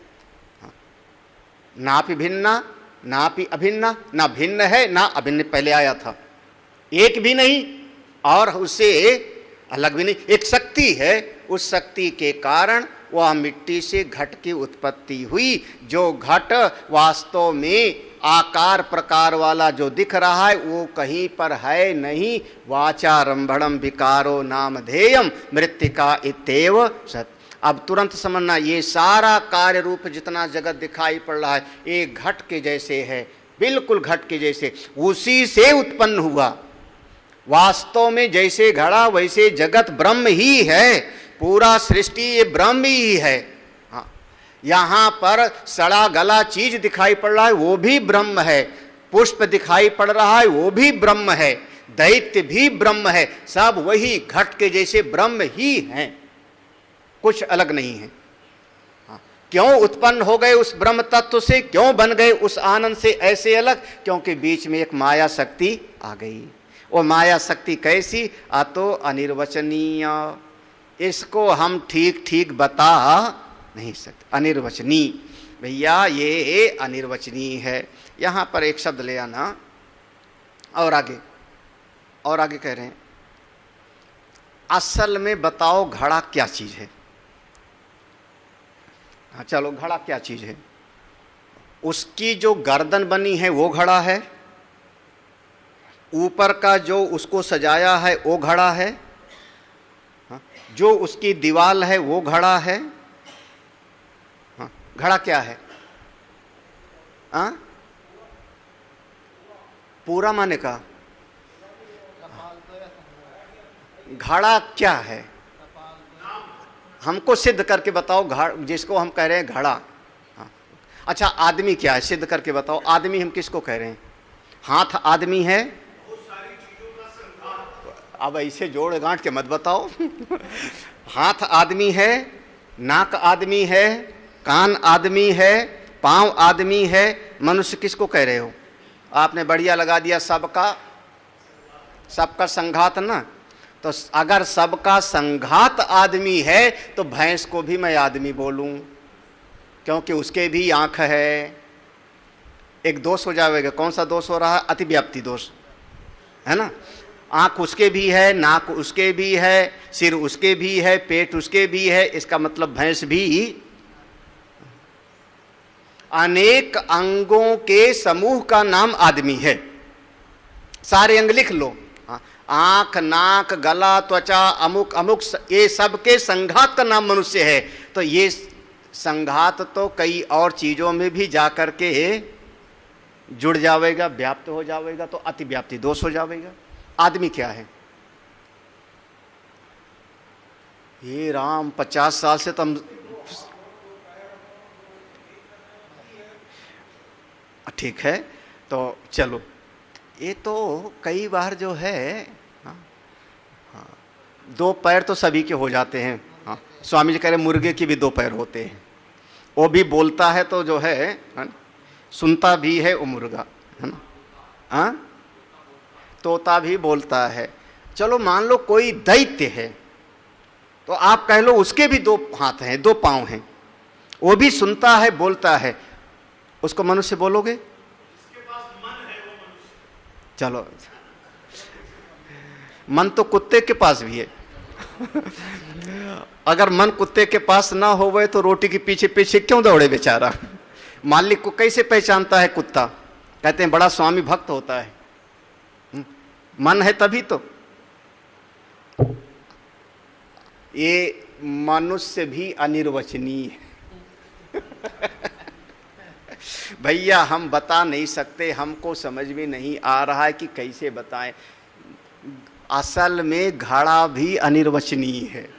नापि भिन्ना नापि अभिन्ना, ना भिन्न है ना अभिन्न पहले आया था, एक भी नहीं और उससे अलग भी नहीं, एक शक्ति है। उस शक्ति के कारण वह मिट्टी से घट की उत्पत्ति हुई। जो घट वास्तव में आकार प्रकार वाला जो दिख रहा है वो कहीं पर है नहीं। वाचारंभणम विकारो नामधेयम मृत्तिका इत्येव सत। अब तुरंत समझना, ये सारा कार्य रूप जितना जगत दिखाई पड़ रहा है ये घट के जैसे है, बिल्कुल घट के जैसे, उसी से उत्पन्न हुआ। वास्तव में जैसे घड़ा वैसे जगत ब्रह्म ही है, पूरा सृष्टि ये ब्रह्म ही है। हाँ, यहाँ पर सड़ा गला चीज दिखाई पड़ रहा है वो भी ब्रह्म है, पुष्प दिखाई पड़ रहा है वो भी ब्रह्म है, दैत्य भी ब्रह्म है, सब वही घट के जैसे ब्रह्म ही हैं, कुछ अलग नहीं है। हाँ, क्यों उत्पन्न हो गए उस ब्रह्म तत्व से, क्यों बन गए उस आनंद से ऐसे अलग? क्योंकि बीच में एक माया शक्ति आ गई। वो माया शक्ति कैसी? अतो अनिर्वचनीय, इसको हम ठीक ठीक बता नहीं सकते। अनिर्वचनीय भैया, ये अनिर्वचनीय है। यहां पर एक शब्द ले आना और आगे कह रहे हैं, असल में बताओ घड़ा क्या चीज है? हाँ चलो, घड़ा क्या चीज है? उसकी जो गर्दन बनी है वो घड़ा है, ऊपर का जो उसको सजाया है वो घड़ा है, जो उसकी दीवाल है वो घड़ा है। घड़ा क्या है? पूरा माने का घड़ा क्या है? हमको सिद्ध करके बताओ, जिसको हम कह रहे हैं घड़ा। अच्छा, आदमी क्या है? सिद्ध करके बताओ, आदमी हम किसको कह रहे हैं? हाथ आदमी है? अब ऐसे जोड़ गांठ के मत बताओ। हाथ आदमी है, नाक आदमी है, कान आदमी है, पांव आदमी है, मनुष्य किसको कह रहे हो? आपने बढ़िया लगा दिया सबका संघात ना। तो अगर सबका संघात आदमी है तो भैंस को भी मैं आदमी बोलूं, क्योंकि उसके भी आंख है। एक दोष हो जाएगा। कौन सा दोष हो रहा है? अतिव्याप्ति दोष है ना। आंख उसके भी है, नाक उसके भी है, सिर उसके भी है, पेट उसके भी है, इसका मतलब भैंस भी अनेक अंगों के समूह का नाम आदमी है। सारे अंग लिख लो, आंख, नाक, गला, त्वचा, अमुक अमुक, ये सबके संघात का नाम मनुष्य है। तो ये संघात तो कई और चीजों में भी जाकर के जुड़ जाएगा, व्याप्त हो जाएगा, तो अतिव्याप्ति दोष हो जाएगा। आदमी क्या है? ये राम 50 साल से तो हम ठीक है, तो चलो, ये तो कई बार जो है दो पैर तो सभी के हो जाते हैं। स्वामी जी कह रहे मुर्गे के भी दो पैर होते हैं, वो भी बोलता है तो जो है ना? सुनता भी है वो मुर्गा, है ना? हाँ, तोता भी बोलता है। चलो मान लो कोई दैत्य है, तो आप कह लो उसके भी 2 हाथ हैं, 2 पांव हैं, वो भी सुनता है, बोलता है, उसको मनुष्य बोलोगे? चलो, मन तो कुत्ते के पास भी है। अगर मन कुत्ते के पास ना होवे तो रोटी के पीछे पीछे क्यों दौड़े बेचारा? मालिक को कैसे पहचानता है कुत्ता? कहते हैं बड़ा स्वामी भक्त होता है। मन है तभी तो। ये मनुष्य भी अनिर्वचनीय है। भैया हम बता नहीं सकते, हमको समझ में नहीं आ रहा है कि कैसे बताएं। असल में घड़ा भी अनिर्वचनीय है।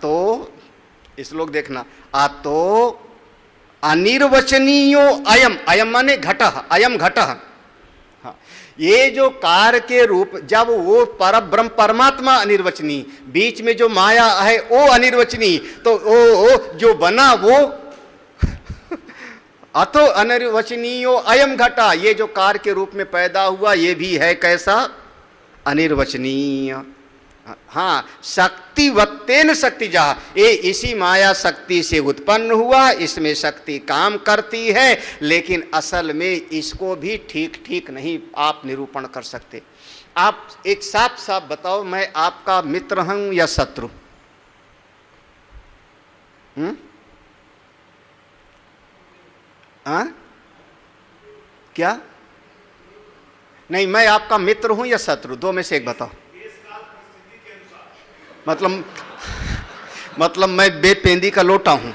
तो श्लोक देखना, तो अनिर्वचनीयो अयम, अयम माने घटः, अयम घटः। ये जो कार के रूप, जब वो परब्रह्म परमात्मा अनिर्वचनीय, बीच में जो माया है वो अनिर्वचनीय, तो वो जो बना वो अतो अनिर्वचनीयो अयम घटा, ये जो कार के रूप में पैदा हुआ ये भी है कैसा? अनिर्वचनीय। हाँ, शक्तिवत्तेन शक्ति जा, ये इसी माया शक्ति से उत्पन्न हुआ, इसमें शक्ति काम करती है, लेकिन असल में इसको भी ठीक ठीक नहीं आप निरूपण कर सकते। आप एक साफ साफ बताओ, मैं आपका मित्र हूं या शत्रु? क्या? नहीं, मैं आपका मित्र हूं या शत्रु? 2 में से एक बताओ। मतलब मैं बेपेंदी का लोटा हूं।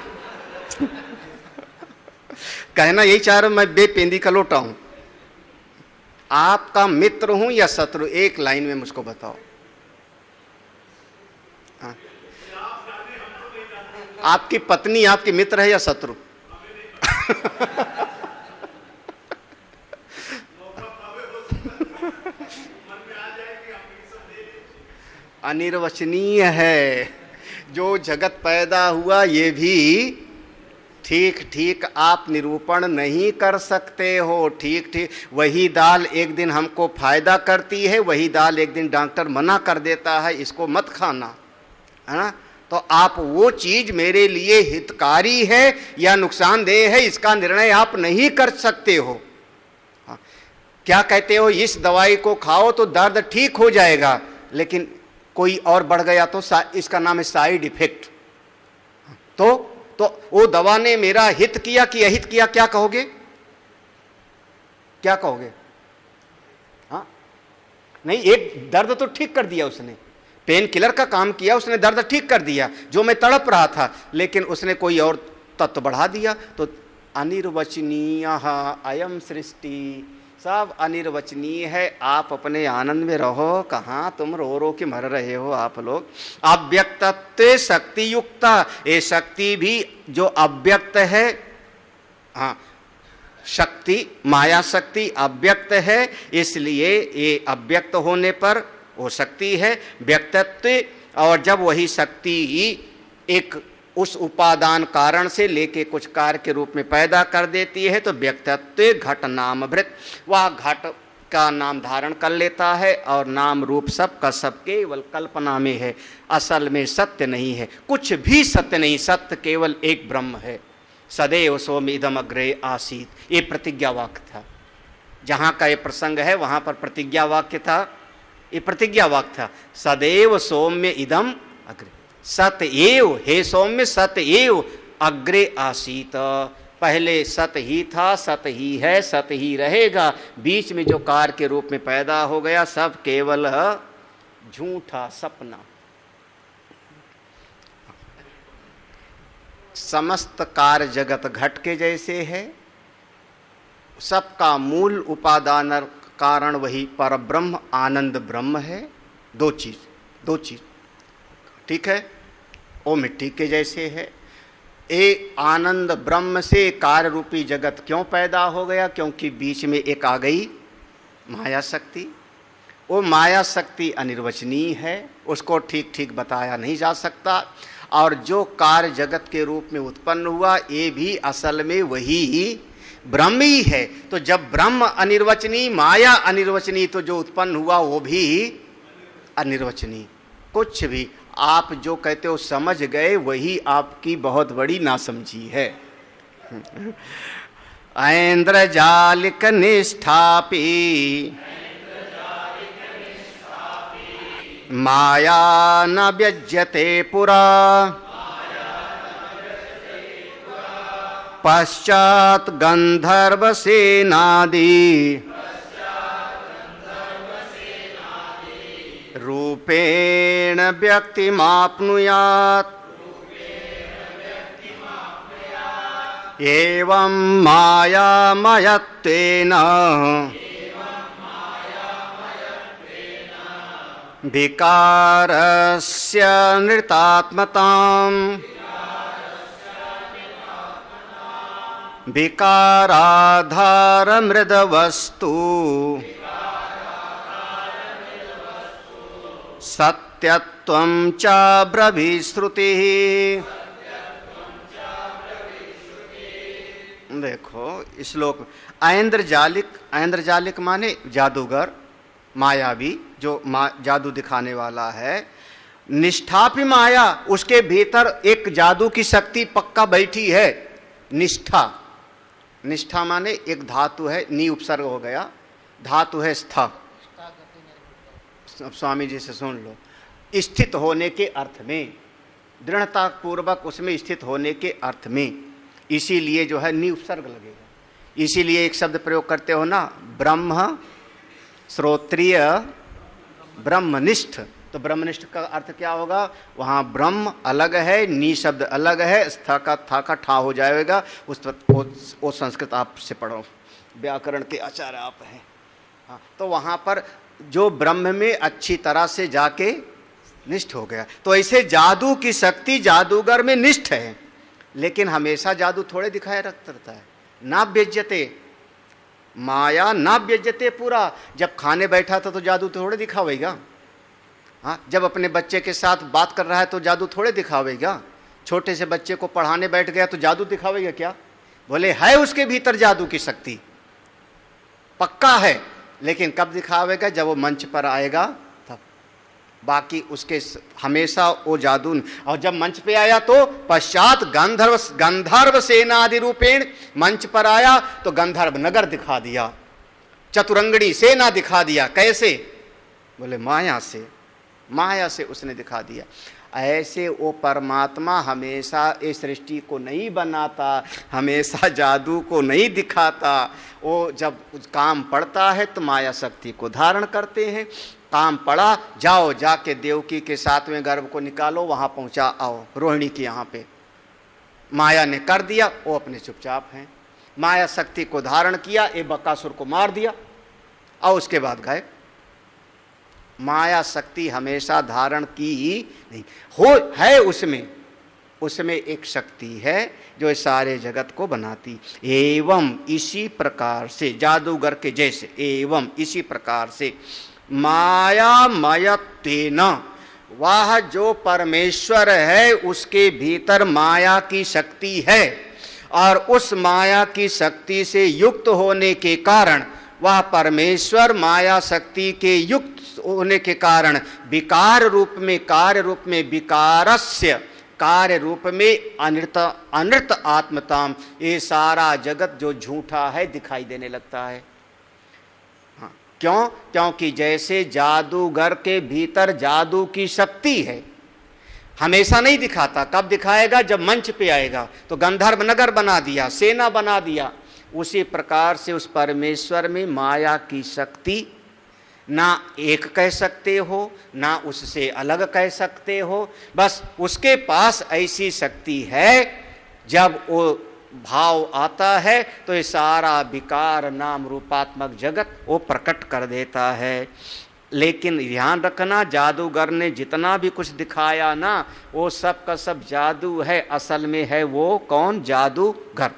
कहना यही चाह रहा हूं, मैं बेपेंदी का लोटा हूं। आपका मित्र हूं या शत्रु? एक लाइन में मुझको बताओ। आपकी पत्नी आपकी मित्र है या शत्रु? अनिर्वचनीय है। जो जगत पैदा हुआ ये भी ठीक ठीक आप निरूपण नहीं कर सकते हो। ठीक ठीक वही दाल एक दिन हमको फायदा करती है, वही दाल एक दिन डॉक्टर मना कर देता है इसको मत खाना, है ना? तो आप वो चीज मेरे लिए हितकारी है या नुकसानदेह है, इसका निर्णय आप नहीं कर सकते हो। क्या कहते हो, इस दवाई को खाओ तो दर्द ठीक हो जाएगा, लेकिन कोई और बढ़ गया तो इसका नाम है साइड इफेक्ट। तो वो दवा ने मेरा हित किया कि अहित किया, क्या कहोगे? क्या कहोगे? हाँ, नहीं, एक दर्द तो ठीक कर दिया उसने, पेन किलर का काम किया उसने, दर्द ठीक कर दिया जो मैं तड़प रहा था, लेकिन उसने कोई और तत्व बढ़ा दिया। तो अनिर्वचनीय अयम सृष्टि, सब अनिर्वचनीय है। आप अपने आनंद में रहो, कहाँ तुम रो रो के मर रहे हो आप लोग। अव्यक्तत्व शक्ति युक्ता, ये शक्ति भी जो अव्यक्त है, हाँ, शक्ति माया शक्ति अव्यक्त है, इसलिए ये अव्यक्त होने पर वो शक्ति है। व्यक्तत्व, और जब वही शक्ति एक उस उपादान कारण से लेके कुछ कार्य के रूप में पैदा कर देती है, तो व्यक्तत्व घट नाम भृत, वह घट का नाम धारण कर लेता है, और नाम रूप सब का सब केवल कल्पना में है, असल में सत्य नहीं है, कुछ भी सत्य नहीं, सत्य केवल एक ब्रह्म है। सदैव सौम्य इदम अग्रे आसीत, ये प्रतिज्ञा वाक्य था। जहाँ का ये प्रसंग है वहाँ पर प्रतिज्ञा वाक्य था, ये प्रतिज्ञा वाक्य था। सदैव सौम्य इदम अग्रे, सत एव, हे सौम्य सत एव अग्रे आसीत, पहले सत ही था, सत ही है, सत ही रहेगा। बीच में जो कार्य के रूप में पैदा हो गया सब केवल झूठा सपना। समस्त कार्य जगत घट के जैसे है, सबका मूल उपादान कारण वही परब्रह्म आनंद ब्रह्म है। दो चीज ठीक है, वो मिट्टी के जैसे है। एक आनंद ब्रह्म से कार्य रूपी जगत क्यों पैदा हो गया? क्योंकि बीच में एक आ गई माया शक्ति। वो माया शक्ति अनिर्वचनीय है, उसको ठीक ठीक बताया नहीं जा सकता। और जो कार्य जगत के रूप में उत्पन्न हुआ ये भी असल में वही ब्रह्म ही है। तो जब ब्रह्म अनिर्वचनीय, माया अनिर्वचनीय, तो जो उत्पन्न हुआ वो भी अनिर्वचनीय। कुछ भी आप जो कहते हो समझ गए वही आपकी बहुत बड़ी नासमझी है। ऐन्द्रजालिक निष्ठापि माया न व्यज्यते पुरा पश्चात गंधर्व सेनादि रूपेण व्यक्तिमाप्नुयात् एवं मायामयत्वेन विकारस्य नृतात्मताम् विकाराधार मृदवस्तु सत्यत्वं च ब्रवीश्रुतिः। देखो श्लोक ऐन्द्रजालिक, ऐन्द्रजालिक माने जादूगर, मायावी, जो जादू दिखाने वाला है। निष्ठापि माया, उसके भीतर एक जादू की शक्ति पक्का बैठी है। निष्ठा, निष्ठा माने एक धातु है, नी उपसर्ग हो गया, धातु है स्था। अब स्वामी जी से सुन लो, स्थित होने के अर्थ में, दृढ़ता पूर्वक उसमें स्थित होने के अर्थ में, इसीलिए जो है नी उपसर्ग लगेगा। इसीलिए एक शब्द प्रयोग करते हो ना, ब्रह्म श्रोत्रिय ब्रह्मनिष्ठ। तो ब्रह्मनिष्ठ का अर्थ क्या होगा? वहाँ ब्रह्म अलग है, नी शब्द अलग है, स्था का था का ठा हो जाएगा। वो संस्कृत आपसे पढ़ो, व्याकरण के आचार्य आप हैं। हाँ, तो वहाँ पर जो ब्रह्म में अच्छी तरह से जाके निष्ठ हो गया। तो ऐसे जादू की शक्ति जादूगर में निष्ठ है, लेकिन हमेशा जादू थोड़े दिखाया रहता है। ना व्यज्यते माया, ना व्यज्यते पूरा। जब खाने बैठा था तो जादू थोड़े दिखावेगा। हाँ, जब अपने बच्चे के साथ बात कर रहा है तो जादू थोड़े दिखावेगा। छोटे से बच्चे को पढ़ाने बैठ गया तो जादू दिखावेगा क्या? बोले है उसके भीतर जादू की शक्ति पक्का है, लेकिन कब दिखावेगा? जब वो मंच पर आएगा तब। बाकी उसके हमेशा वो जादू। और जब मंच पे आया तो पश्चात गंधर्व सेनादि रूपेण, मंच पर आया तो गंधर्व नगर दिखा दिया, चतुरंगड़ी सेना दिखा दिया। कैसे? बोले माया से, माया से उसने दिखा दिया। ऐसे वो परमात्मा हमेशा इस सृष्टि को नहीं बनाता, हमेशा जादू को नहीं दिखाता। वो जब काम पड़ता है तो माया शक्ति को धारण करते हैं। काम पड़ा, जाओ जाके देवकी के 7वें गर्भ को निकालो, वहाँ पहुँचा आओ रोहिणी के यहाँ पे। माया ने कर दिया, वो अपने चुपचाप हैं। माया शक्ति को धारण किया, ये बकासुर को मार दिया और उसके बाद गए। माया शक्ति हमेशा धारण की ही नहीं हो है, उसमें एक शक्ति है जो सारे जगत को बनाती। एवं इसी प्रकार से, जादूगर के जैसे, एवं इसी प्रकार से मायामयत्वेन, वह जो परमेश्वर है उसके भीतर माया की शक्ति है, और उस माया की शक्ति से युक्त होने के कारण वह परमेश्वर माया शक्ति के युक्त होने के कारण विकार रूप में, कार्य रूप में, विकारस्य कार्य रूप में अनृत आत्मताम, ये सारा जगत जो झूठा है दिखाई देने लगता है। हाँ, क्यों? क्योंकि जैसे जादूगर के भीतर जादू की शक्ति है, हमेशा नहीं दिखाता। कब दिखाएगा? जब मंच पे आएगा। तो गंधर्व नगर बना दिया, सेना बना दिया। उसी प्रकार से उस परमेश्वर में माया की शक्ति ना एक कह सकते हो, ना उससे अलग कह सकते हो। बस उसके पास ऐसी शक्ति है, जब वो भाव आता है तो ये सारा विकार नाम रूपात्मक जगत वो प्रकट कर देता है। लेकिन ध्यान रखना, जादूगर ने जितना भी कुछ दिखाया ना, वो सब का सब जादू है। असल में है वो कौन? जादूगर।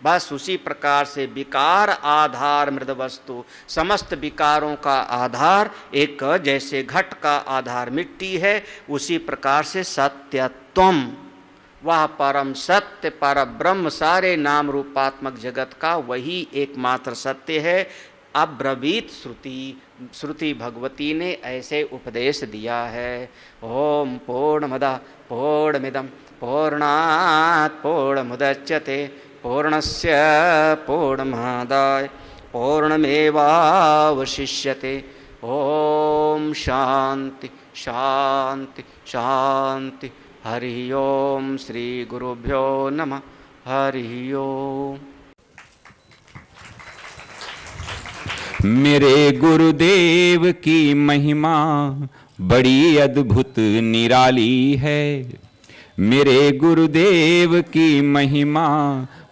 बस उसी प्रकार से विकार आधार मृद वस्तु, समस्त विकारों का आधार एक जैसे घट का आधार मिट्टी है, उसी प्रकार से सत्यत्वम, वह परम सत्य पर ब्रह्म सारे नाम रूपात्मक जगत का वही एकमात्र सत्य है। अब्रवीत श्रुति भगवती ने ऐसे उपदेश दिया है। ओम पूर्णमदः पूर्णमिदं पूर्णात् पूर्णमुदच्यते पूर्णस्य पूर्णमादाय पूर्णमेवावशिष्यते। ओम शांति शांति शांति। हरि ओम। श्री गुरुभ्यो नमः। हरि ओम। मेरे गुरुदेव की महिमा बड़ी अद्भुत निराली है। मेरे गुरुदेव की महिमा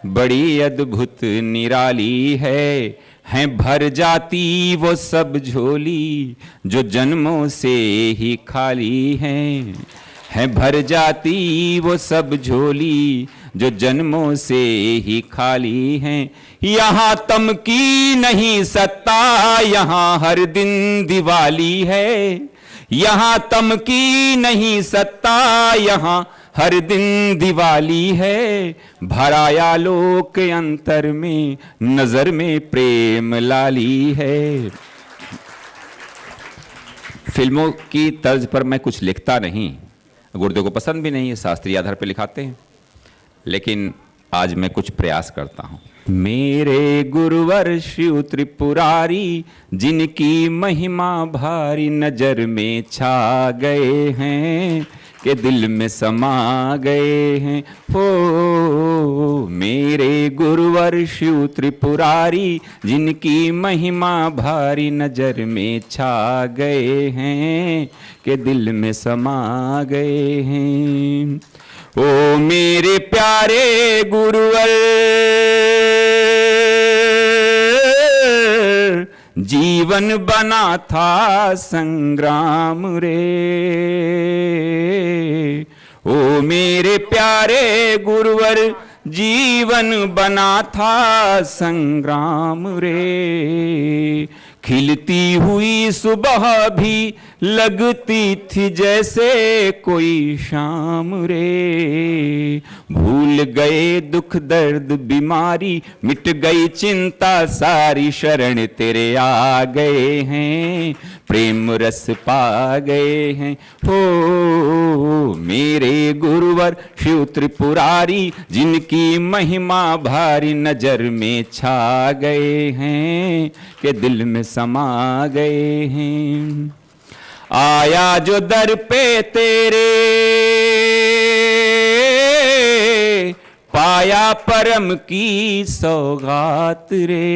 बड़ी अद्भुत निराली है भर जाती वो सब झोली जो जन्मों से ही खाली है भर जाती वो सब झोली जो जन्मों से ही खाली हैं। यहाँ तम की नहीं सत्ता, यहाँ हर दिन दिवाली है। यहाँ तम की नहीं सत्ता, यहाँ हर दिन दिवाली है। भराया लोक अंतर में, नजर में प्रेम लाली है। फिल्मों की तर्ज पर मैं कुछ लिखता नहीं, गुरुदेव को पसंद भी नहीं है, शास्त्रीय आधार पर लिखाते हैं, लेकिन आज मैं कुछ प्रयास करता हूं। मेरे गुरुवर शिव त्रिपुरारी, जिनकी महिमा भारी नजर में छा गए हैं के दिल में समा गए हैं। हो मेरे गुरुवर शिव त्रिपुरारी, जिनकी महिमा भारी नजर में छा गए हैं के दिल में समा गए हैं। ओ मेरे प्यारे गुरुवर, जीवन बना था संग्राम रे। ओ मेरे प्यारे गुरुवर, जीवन बना था संग्राम रे। खिलती हुई सुबह भी लगती थी जैसे कोई शाम रे। भूल गए दुख दर्द बीमारी, मिट गई चिंता सारी, शरण तेरे आ गए हैं, प्रेम रस पा गए हैं। हो मेरे गुरुवर शिव त्रिपुरारी, जिनकी महिमा भारी नजर में छा गए हैं के दिल में समा गए हैं। आया जो दर पे तेरे, पाया परम की सौगात रे।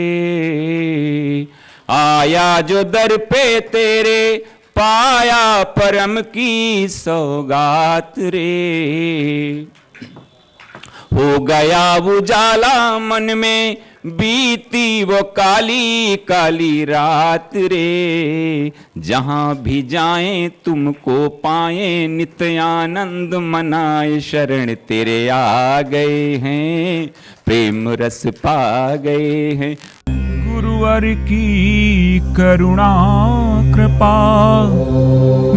आया जो दर पे तेरे, पाया परम की सौगात रे। हो गया उजाला मन में, बीती वो काली काली रात रे। जहां भी जाएं तुमको पाएं, नित्य आनंद मनाए, शरण तेरे आ गए हैं, प्रेम रस पा गए हैं। गुरुवर की करुणा कृपा,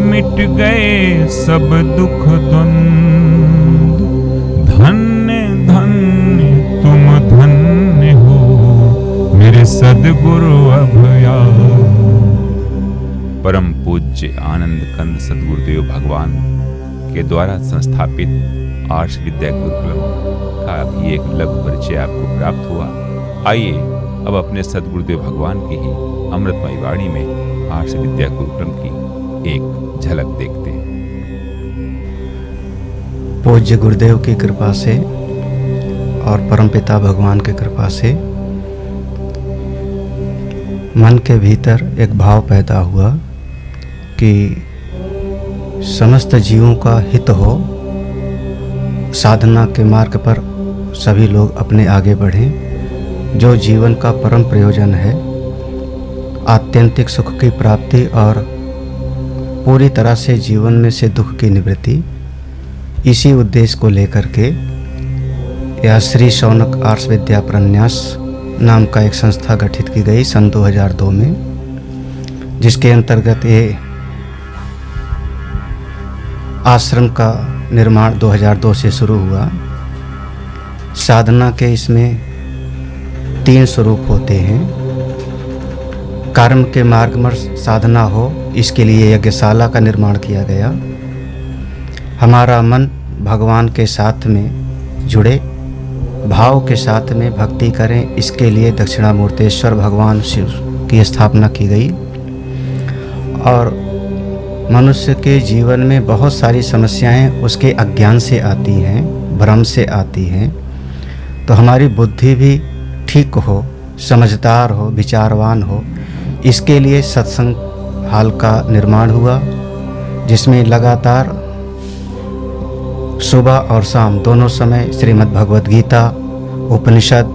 मिट गए सब दुख द्वंद। धन्य धन्य तुम धन्य हो मेरे सद्गुरु अभया। परम पूज्य आनंद कंद सद्गुरुदेव भगवान के द्वारा संस्थापित आर्ष विद्या गुरुकुलम का भी एक लघु परिचय आपको प्राप्त हुआ। आइए अब अपने सद्गुरुदेव भगवान की ही अमृतमयी वाणी में आर्ष विद्या गुरुकुलम की एक झलक देखते हैं। पूज्य गुरुदेव की कृपा से और परमपिता भगवान की कृपा से मन के भीतर एक भाव पैदा हुआ कि समस्त जीवों का हित हो, साधना के मार्ग पर सभी लोग अपने आगे बढ़ें। जो जीवन का परम प्रयोजन है, आत्यंतिक सुख की प्राप्ति और पूरी तरह से जीवन में से दुख की निवृत्ति, इसी उद्देश्य को लेकर के या श्री शौनक आर्ष विद्या प्रन्यास नाम का एक संस्था गठित की गई सन 2002 में, जिसके अंतर्गत ये आश्रम का निर्माण 2002 से शुरू हुआ। साधना के इसमें 3 स्वरूप होते हैं। कर्म के मार्ग में साधना हो, इसके लिए यज्ञशाला का निर्माण किया गया। हमारा मन भगवान के साथ में जुड़े, भाव के साथ में भक्ति करें, इसके लिए दक्षिणामूर्तेश्वर भगवान शिव की स्थापना की गई। और मनुष्य के जीवन में बहुत सारी समस्याएं उसके अज्ञान से आती हैं, भ्रम से आती हैं। तो हमारी बुद्धि भी ठीक हो, समझदार हो, विचारवान हो, इसके लिए सत्संग हाल का निर्माण हुआ, जिसमें लगातार सुबह और शाम दोनों समय श्रीमद् भगवद गीता, उपनिषद,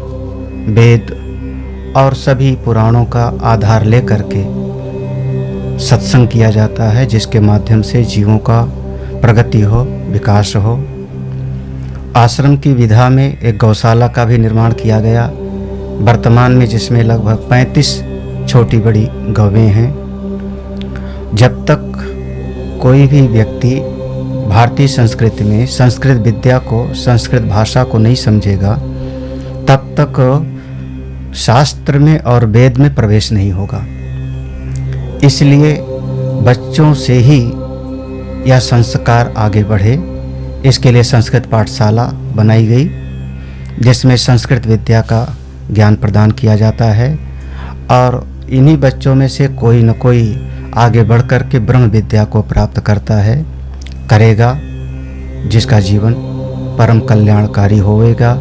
वेद और सभी पुराणों का आधार लेकर के सत्संग किया जाता है, जिसके माध्यम से जीवों का प्रगति हो, विकास हो। आश्रम की विधा में एक गौशाला का भी निर्माण किया गया वर्तमान में, जिसमें लगभग 35 छोटी बड़ी गौवें हैं। जब तक कोई भी व्यक्ति भारतीय संस्कृति में संस्कृत विद्या को, संस्कृत भाषा को नहीं समझेगा, तब तक शास्त्र में और वेद में प्रवेश नहीं होगा। इसलिए बच्चों से ही यह संस्कार आगे बढ़े, इसके लिए संस्कृत पाठशाला बनाई गई, जिसमें संस्कृत विद्या का ज्ञान प्रदान किया जाता है। और इन्हीं बच्चों में से कोई न कोई आगे बढ़ कर के ब्रह्म विद्या को प्राप्त करता है, करेगा, जिसका जीवन परम कल्याणकारी होएगा,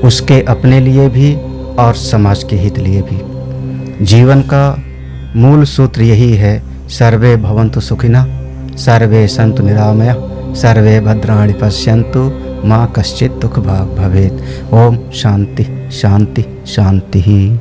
उसके अपने लिए भी और समाज के हित लिए भी। जीवन का मूल सूत्र यही है, सर्वे भवन्तु सुखिनः, सर्वे सन्तु निरामयः, सर्वे भद्राणि पश्यन्तु, मा कश्चित् दुःखभाग् भवेत्। ओम शांति शांति शांति।